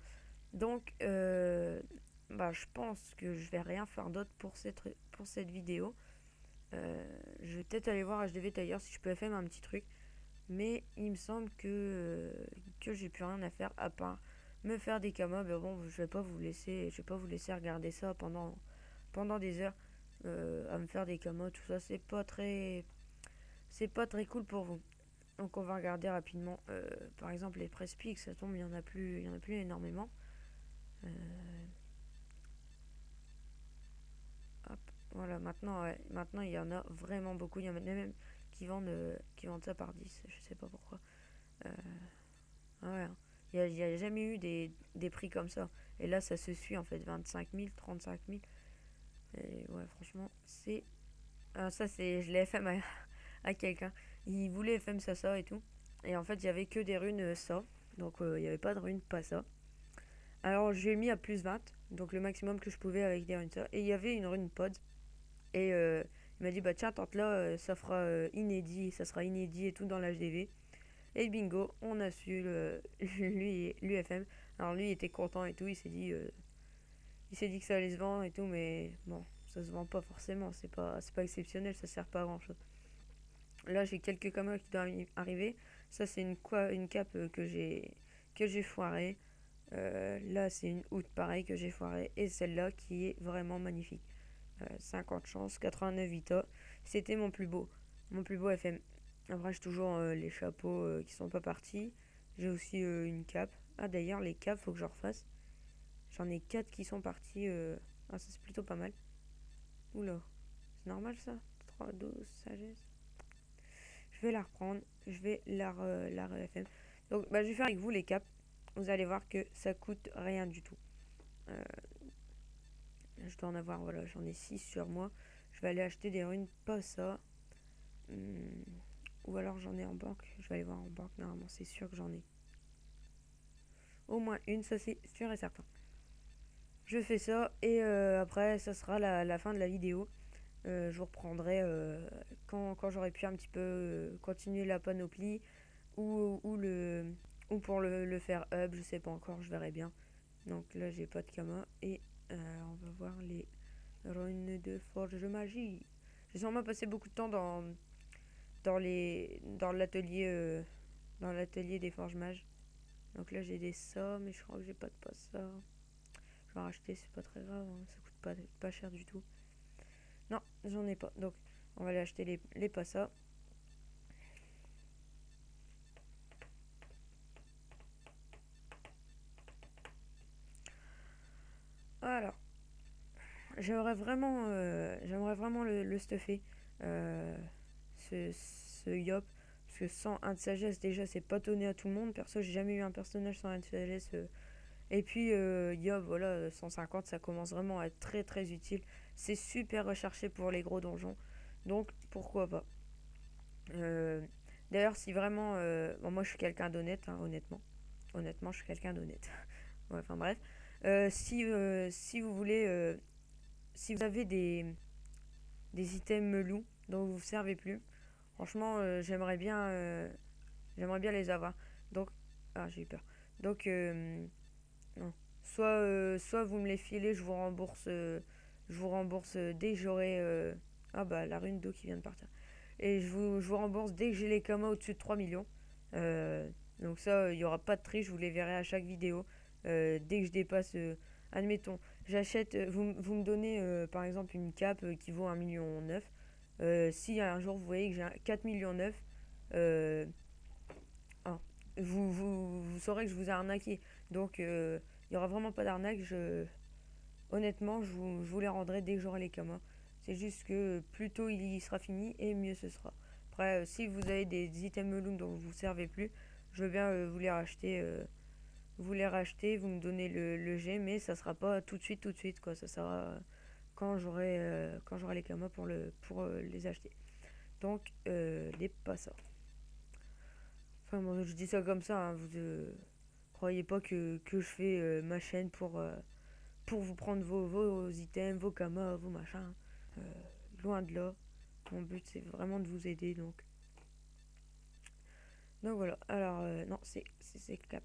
Donc, bah, je pense que je vais rien faire d'autre pour cette vidéo. Je vais peut-être aller voir HDV Tiger si je peux faire un petit truc. Mais il me semble que j'ai plus rien à faire à part me faire des kamas. Mais bon, je vais pas vous laisser regarder ça pendant des heures à me faire des kamas. Tout ça, c'est pas très cool pour vous. Donc on va regarder rapidement. Par exemple les press pics, ça tombe, il y en a plus énormément. Euh, Hop, voilà, maintenant, ouais, maintenant il y en a vraiment beaucoup. Il y en a même qui vendent ça par 10, je sais pas pourquoi. Euh, ah ouais, hein. Il y a jamais eu des prix comme ça. Et là, ça se suit en fait, 25 000, 35 000. Et ouais, franchement, c'est. Ah, ça, c'est. Je l'ai FM à quelqu'un. Il voulait FM ça et tout. Et en fait, il y avait que des runes ça. Donc, il n'y avait pas de runes pas ça. Alors, j'ai mis à plus 20. Donc, le maximum que je pouvais avec des runes ça. Et il y avait une rune pod. Et il m'a dit, bah tiens, tente là, ça fera inédit. Ça sera inédit et tout dans l'HDV. Et bingo, on a su l'UFM. Alors lui il était content et tout, il s'est dit que ça allait se vendre et tout, mais bon, ça se vend pas forcément, c'est pas exceptionnel, ça sert pas à grand chose. Là j'ai quelques commandes qui doivent arriver. Ça c'est une cape que j'ai foirée. Là c'est une outre pareil que j'ai foirée et celle-là qui est vraiment magnifique. 50 chances, 89 vita. C'était mon plus beau FM. Après, j'ai toujours les chapeaux qui sont pas partis. J'ai aussi une cape. Ah, d'ailleurs, les capes, faut que je refasse. J'en ai 4 qui sont partis. Ah, ça, c'est plutôt pas mal. Oula, c'est normal ça? 3 12 sagesse. Je vais la reprendre. Je vais la FM. Donc, bah, je vais faire avec vous les capes. Vous allez voir que ça coûte rien du tout. Euh, je dois en avoir, voilà, j'en ai 6 sur moi. Je vais aller acheter des runes, pas ça. Hum, ou alors j'en ai en banque. Je vais aller voir en banque. Normalement, c'est sûr que j'en ai au moins une, ça c'est sûr et certain. Je fais ça et après, ça sera la fin de la vidéo. Je vous reprendrai quand j'aurai pu un petit peu continuer la panoplie ou pour le faire up, je sais pas encore, je verrai bien. Donc là, j'ai pas de kama et on va voir les runes de forge magie. J'ai sûrement passé beaucoup de temps dans l'atelier des forges mages. Donc là j'ai des sommes mais je crois que j'ai pas de passa. Je vais en racheter, c'est pas très grave, hein, ça coûte pas cher du tout. Non, j'en ai pas. Donc on va aller acheter les passas. Alors, j'aimerais vraiment le stuffer. Euh, ce Yop. Parce que sans un de sagesse, déjà, c'est pas donné à tout le monde. Perso, j'ai jamais eu un personnage sans un de sagesse. Et puis, Yop, voilà, 150, ça commence vraiment à être très très utile. C'est super recherché pour les gros donjons. Donc, pourquoi pas. Euh, D'ailleurs, si vraiment. Bon, moi, je suis quelqu'un d'honnête, hein, honnêtement. Honnêtement, je suis quelqu'un d'honnête. Ouais, enfin, bref. Si vous voulez. Si vous avez des items loups dont vous ne vous servez plus, franchement, j'aimerais bien les avoir. Donc. Ah, j'ai eu peur. Donc, non. Soit vous me les filez, je vous rembourse dès que j'aurai. Ah, bah, la rune d'eau qui vient de partir. Et je vous rembourse dès que j'ai les kamas au-dessus de 3 millions. Euh, donc ça, il n'y aura pas de tri, je vous les verrai à chaque vidéo. Dès que je dépasse, admettons, j'achète, vous me donnez par exemple une cape qui vaut 1,9 million. Si un jour vous voyez que j'ai 4,9 millions, euh, ah, vous saurez que je vous ai arnaqué. Donc il n'y aura vraiment pas d'arnaque. Honnêtement, je vous les rendrai dès que j'aurai les kamas. C'est juste que plus tôt il sera fini et mieux ce sera. Après, si vous avez des items Meloom dont vous ne vous servez plus, je veux bien vous les racheter. Vous les racheter, vous me donnez le G, mais ça sera pas tout de suite, quoi. Ça sera quand j'aurai les kamas pour les acheter. Donc, les pas ça. Enfin, bon, je dis ça comme ça, hein, vous croyez pas que je fais ma chaîne pour vous prendre vos items, vos kamas, vos machins. Euh, Loin de là. Mon but c'est vraiment de vous aider donc. Donc voilà, alors non, c'est cap.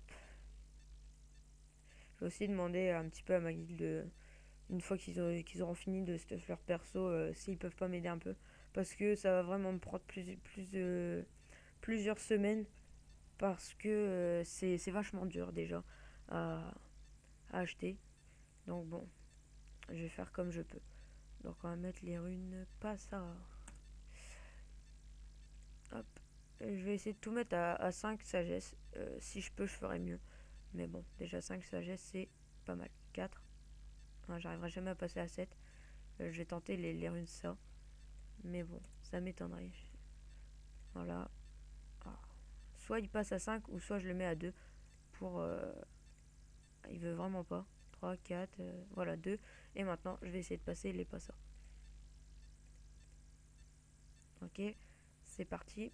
Je vais aussi demander un petit peu à ma guilde, une fois qu'ils auront fini de stuff leur perso, s'ils peuvent pas m'aider un peu. Parce que ça va vraiment me prendre plusieurs semaines. Parce que c'est vachement dur déjà à, à acheter. Donc bon, je vais faire comme je peux. Donc on va mettre les runes, pas ça. Hop. Et je vais essayer de tout mettre à 5 sagesse. Si je peux, je ferai mieux. Mais bon, déjà 5 sagesse, c'est pas mal. 4. Hein, j'arriverai jamais à passer à 7. Je vais tenter les runes ça. Mais bon, ça m'étonnerait. Voilà. Ah. Soit il passe à 5 ou soit je le mets à 2 pour... il veut vraiment pas. 3, 4, voilà 2. Et maintenant, je vais essayer de passer les pas ça. Ok, c'est parti.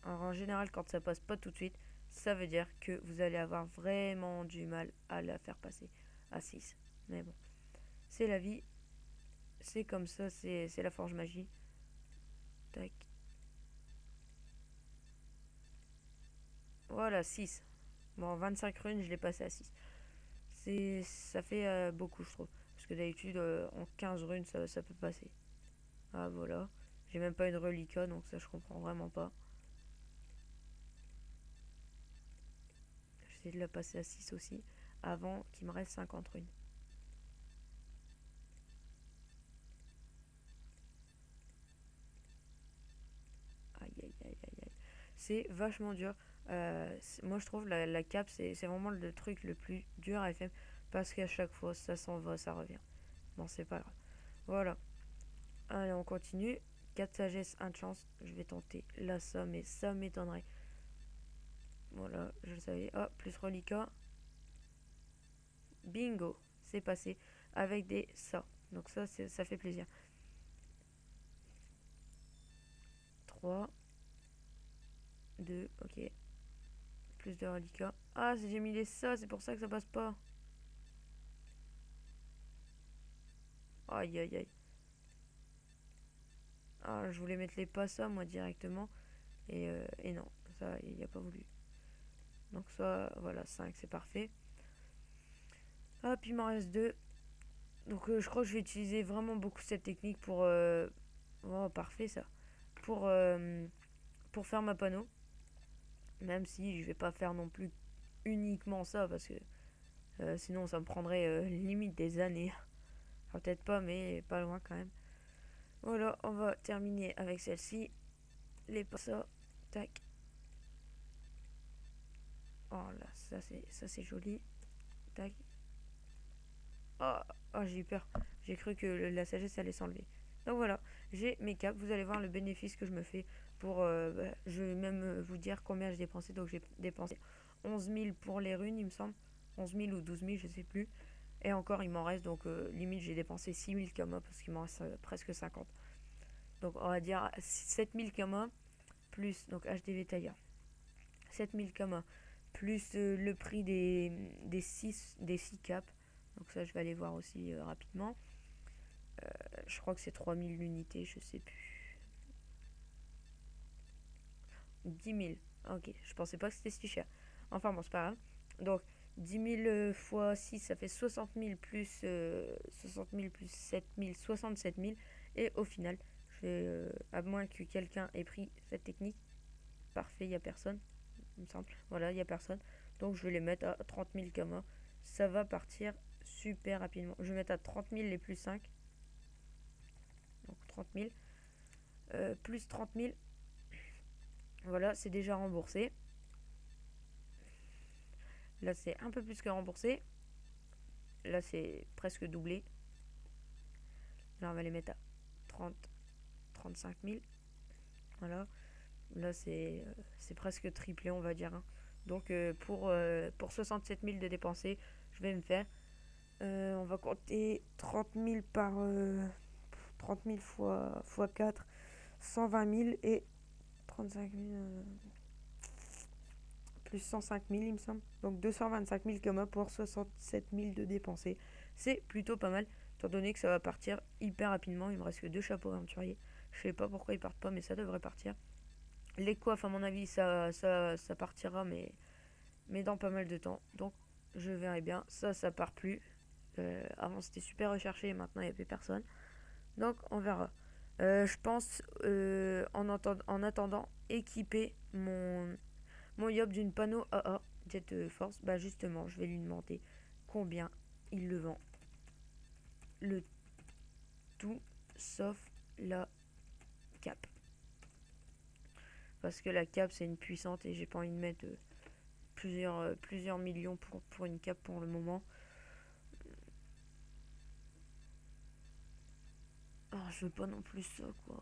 Alors en général, quand ça passe pas tout de suite, ça veut dire que vous allez avoir vraiment du mal à la faire passer à 6. Mais bon, c'est la vie, c'est comme ça, c'est la forge magie. Tac. Voilà, 6. Bon, 25 runes, je l'ai passé à 6. Ça fait beaucoup, je trouve. Parce que d'habitude, en 15 runes, ça peut passer. Ah, voilà. J'ai même pas une reliquat, donc ça, je comprends vraiment pas. J'essaie de la passer à 6 aussi, avant qu'il me reste 50 runes. Aïe, aïe, aïe, aïe, aïe. C'est vachement dur. Moi, je trouve la cape, c'est vraiment le truc le plus dur à FM. Parce qu'à chaque fois, ça s'en va, ça revient. Bon, c'est pas grave. Voilà. Allez, on continue. 4 sagesse, 1 de chance. Je vais tenter la somme et ça m'étonnerait. Voilà, je le savais. Ah, plus reliquat. Bingo, c'est passé. Avec des ça. Donc ça fait plaisir. 3, 2, ok. Plus de reliquats. Ah, j'ai mis les ça, c'est pour ça que ça passe pas. Aïe, aïe, aïe. Ah, je voulais mettre les pas ça, moi, directement. Et non, ça, il a pas voulu. Donc ça, voilà, 5 c'est parfait. Hop, il m'en reste 2. Donc je crois que je vais utiliser vraiment beaucoup cette technique pour... oh, parfait ça. Pour, euh, pour faire ma panneau. Même si je vais pas faire non plus uniquement ça, parce que sinon ça me prendrait limite des années. Enfin, peut-être pas, mais pas loin quand même. Voilà, on va terminer avec celle-ci. Les pas ça. Tac. Oh là, ça c'est joli. Tac. Oh, oh, j'ai eu peur. J'ai cru que la sagesse allait s'enlever. Donc voilà, j'ai mes caps. Vous allez voir le bénéfice que je me fais pour... je vais même vous dire combien j'ai dépensé. Donc j'ai dépensé 11 000 pour les runes, il me semble. 11 000 ou 12 000, je sais plus. Et encore, il m'en reste. Donc limite, j'ai dépensé 6 000 kamas parce qu'il m'en reste presque 50. Donc on va dire 7 000 kamas plus donc HDV Tailleur. 7 000 kamas plus le prix des 6 caps. Donc ça, je vais aller voir aussi rapidement. Je crois que c'est 3000 unités, je sais plus. 10 000. Ok, je pensais pas que c'était si cher. Enfin bon, c'est pas grave. Donc 10 000 fois 6, ça fait 60 000 plus 60 000 plus 7 000, 67 000. Et au final, à moins que quelqu'un ait pris cette technique, parfait, il n'y a personne, il me semble. Voilà, il n'y a personne. Donc je vais les mettre à 30 000 kamas. Ça va partir super rapidement. Je vais mettre à 30 000 les plus 5. Donc 30 000. Plus 30 000. Voilà, c'est déjà remboursé. Là, c'est un peu plus que remboursé. Là, c'est presque doublé. Là, on va les mettre à 30, 35 000. Voilà. Là, c'est presque triplé, on va dire. Hein. Donc, pour 67 000 de dépensés, je vais me faire. On va compter 30 000 par 30 000 fois 4, 120 000 et 35 000 plus 105 000, il me semble. Donc 225 000 kamas pour 67 000 de dépensés. C'est plutôt pas mal, étant donné que ça va partir hyper rapidement. Il me reste que 2 chapeaux aventuriers. Je sais pas pourquoi ils partent pas, mais ça devrait partir. Les coiffes, à mon avis, ça partira, mais dans pas mal de temps. Donc, je verrai bien. Ça part plus. Avant, c'était super recherché, et maintenant, il n'y a plus personne. Donc, on verra. Je pense, en attendant, équiper mon Yop d'une panneau AA Jet Force. Bah, justement, je vais lui demander combien il le vend. Le tout sauf la cape. Parce que la cape, c'est une puissante et j'ai pas envie de mettre plusieurs millions pour une cape pour le moment. Ah, je veux pas non plus ça, quoi.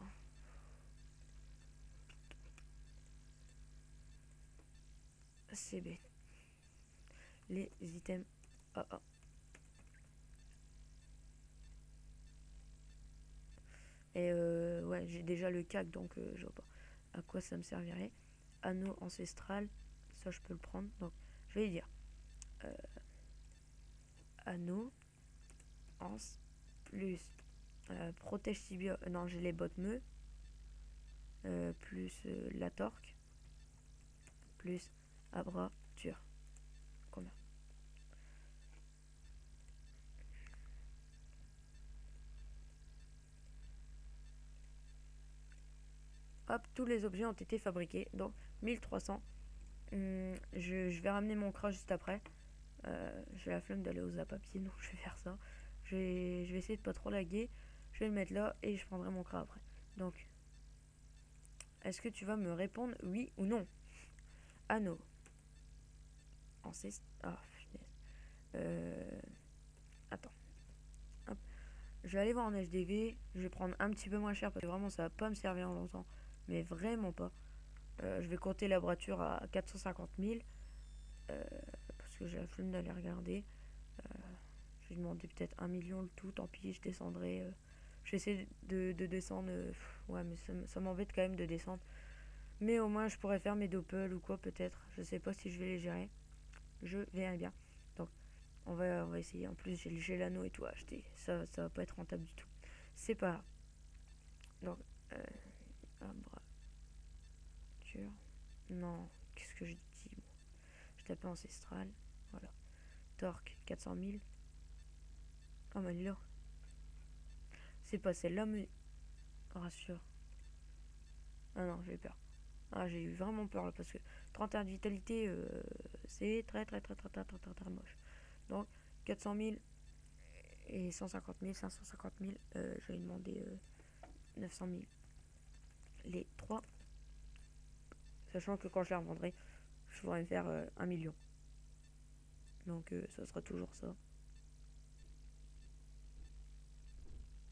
C'est bête. Les items AA. Et ouais, j'ai déjà le CAC, donc je vois pas à quoi ça me servirait. Anneau ancestral, ça je peux le prendre. Donc je vais dire euh, anneau ans plus protège tibia. Non, j'ai les bottes meux. Plus la torque. Plus abrature. Combien? Hop, tous les objets ont été fabriqués. Donc 1300. Je vais ramener mon crash juste après. J'ai la flemme d'aller aux papier, donc je vais faire ça. Je vais essayer de pas trop laguer. Je vais le mettre là et je prendrai mon crash après. Donc, est-ce que tu vas me répondre oui ou non? Anneau. Ancestre. Ah, punaise. Attends. Hop. Je vais aller voir en HDV. Je vais prendre un petit peu moins cher parce que vraiment ça va pas me servir en longtemps. Mais vraiment pas. Je vais compter la brature à 450 000. Parce que j'ai la flemme d'aller regarder. Je vais demander peut-être 1 million le tout. Tant pis, je descendrai. Je vais essayer de descendre. Ouais, mais ça m'embête quand même de descendre. Mais au moins, je pourrais faire mes doppels ou quoi, peut-être. Je sais pas si je vais les gérer. Je verrai bien. Donc, on va essayer. En plus, j'ai l'anneau et tout à acheter. Ça va pas être rentable du tout. C'est pas grave. Donc, abrature. Non, qu'est-ce que je dis moi. Je tape ancestral. Voilà. Torque, 400 000. Ah, mais là. C'est pas celle-là, mais. Rassure. Ah non, j'ai peur. Ah, j'ai eu vraiment peur là parce que 31 de vitalité, c'est très moche. Donc 400 000 et 150 000, 550 000, je vais demander 900 000. Les 3, sachant que quand je les revendrai, je pourrais me faire 1 million. Donc ça sera toujours ça.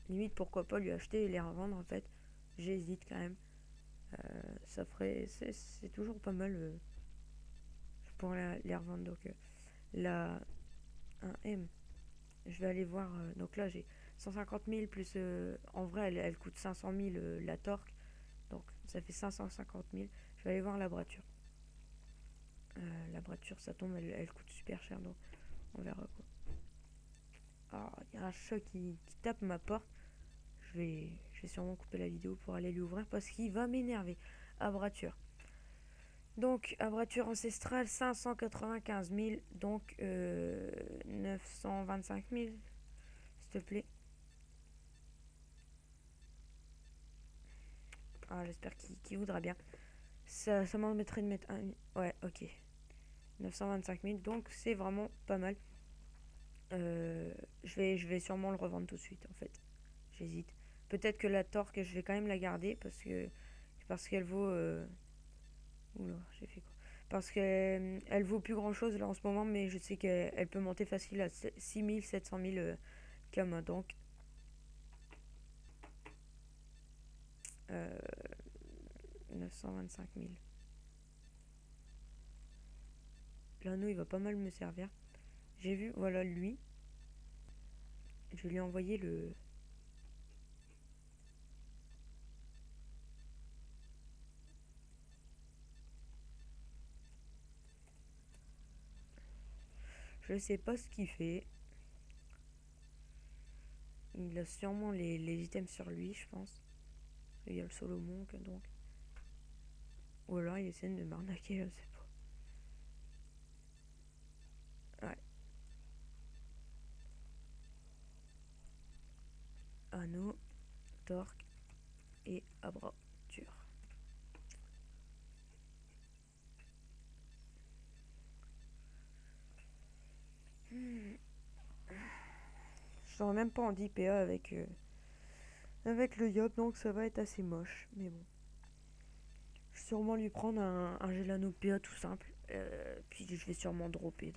Limite, pourquoi pas lui acheter et les revendre en fait. J'hésite quand même. Ça ferait. C'est toujours pas mal. Je pourrais les revendre. Donc la 1M. Je vais aller voir. Donc là, j'ai 150 000 plus. En vrai, elle coûte 500 000 la torque. Donc ça fait 550 000. Je vais aller voir la brature. La brature, ça tombe, elle coûte super cher. Donc on verra quoi. Ah, il y a un chat qui tape ma porte. Je vais sûrement couper la vidéo pour aller lui ouvrir parce qu'il va m'énerver. Abrature. Donc, abrature ancestrale, 595 000. Donc, 925 000. S'il te plaît. Ah, j'espère qu'il voudra bien. Ça m'embêterait de mettre un. Ouais, ok. 925 000. Donc, c'est vraiment pas mal. Je vais sûrement le revendre tout de suite, en fait. J'hésite. Peut-être que la torque, je vais quand même la garder parce qu'elle vaut. Oula, j'ai fait quoi? Parce qu'elle elle vaut plus grand chose là en ce moment, mais je sais qu'elle peut monter facile à 6 000, 700 000 comme donc. Euh, 925 000. L'anneau il va pas mal me servir. J'ai vu, voilà lui. Je vais lui envoyer le. Je sais pas ce qu'il fait. Il a sûrement les items sur lui, je pense. Il y a le Solomon donc. Ou alors il essaie de m'arnaquer, je sais pas. Ouais. Anneau, torque et abrature. Je serai même pas en 10 PA avec le Yop, donc ça va être assez moche. Mais bon. Je vais sûrement lui prendre un Gelano PA tout simple. Puis je vais sûrement dropper.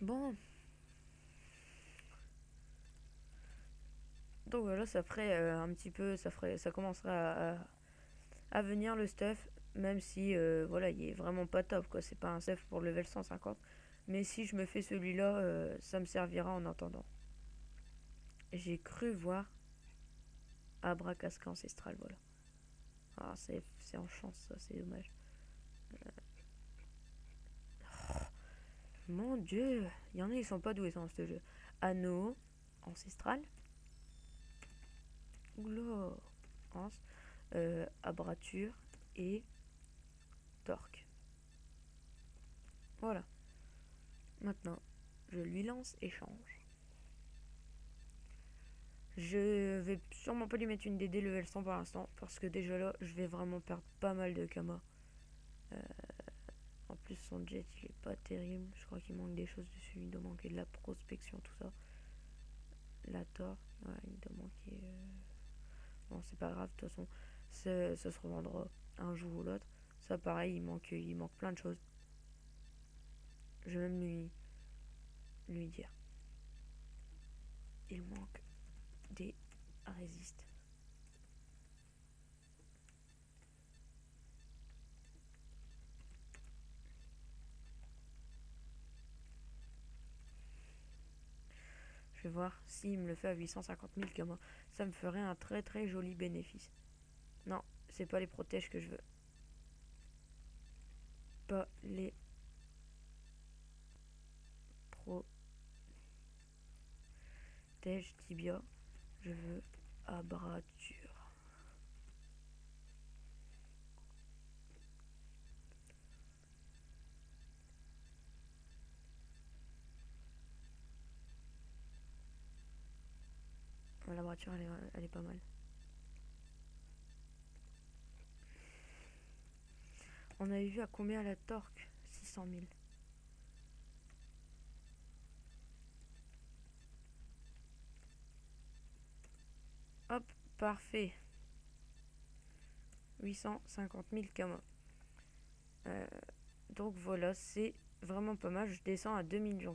Bon. Donc voilà, ça ferait un petit peu, ça commencerait à venir le stuff, même si voilà, il est vraiment pas top quoi. C'est pas un stuff pour level 150. Mais si je me fais celui-là, ça me servira en attendant. J'ai cru voir Abracasca ancestral, voilà. Ah, c'est en chance, ça, c'est dommage. Mon dieu, il y en a, ils sont pas doués dans ce jeu. Anneau, ancestral. Oula, abrature et torque. Voilà. Maintenant, je lui lance échange. Je vais sûrement pas lui mettre une DD level 100 pour l'instant, parce que déjà là, je vais vraiment perdre pas mal de Kama. En plus, son jet, il est pas terrible. Je crois qu'il manque des choses dessus. Il doit manquer de la prospection, tout ça. La torque, ouais, il doit manquer. Bon, c'est pas grave, de toute façon, ça se revendra un jour ou l'autre. Ça, pareil, il manque plein de choses. Je vais même lui dire. Il manque des résistes. Je vais voir s'il me le fait à 850 000 comme ça me ferait un très très joli bénéfice. Non, c'est pas les protèges que je veux. Pas les protèges tibia. Je veux abrature. La voiture elle est pas mal. On avait vu à combien la torque? 600 000. Hop, parfait. 850 000 km. Donc voilà, c'est vraiment pas mal. Je descends à 2,5 millions.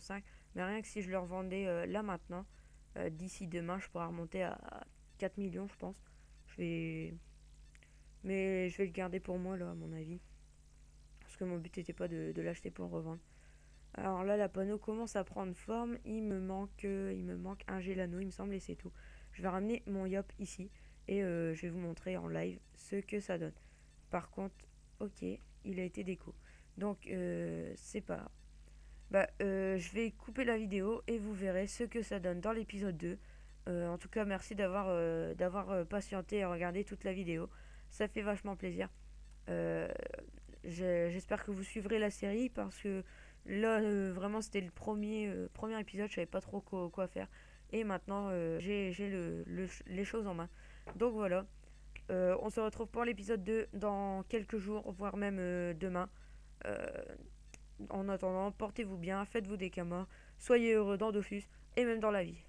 Mais rien que si je le revendais là maintenant, d'ici demain, je pourrais remonter à 4 millions, je pense. Je vais... Mais je vais le garder pour moi, là, à mon avis. Parce que mon but n'était pas de l'acheter pour le revendre. Alors là, la panneau commence à prendre forme. Il me manque un Gelano, il me semble, et c'est tout. Je vais ramener mon Yop ici. Et je vais vous montrer en live ce que ça donne. Par contre, ok, il a été déco. Donc, c'est pas grave. Bah, je vais couper la vidéo et vous verrez ce que ça donne dans l'épisode 2. En tout cas, merci d'avoir patienté et regardé toute la vidéo. Ça fait vachement plaisir. Euh, J'espère que vous suivrez la série parce que là, vraiment, c'était le premier épisode. Je savais pas trop quoi faire. Et maintenant, j'ai les choses en main. Donc voilà. On se retrouve pour l'épisode 2 dans quelques jours, voire même demain. Euh, En attendant, portez-vous bien, faites-vous des camas, soyez heureux dans Dofus et même dans la vie.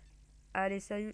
Allez, salut!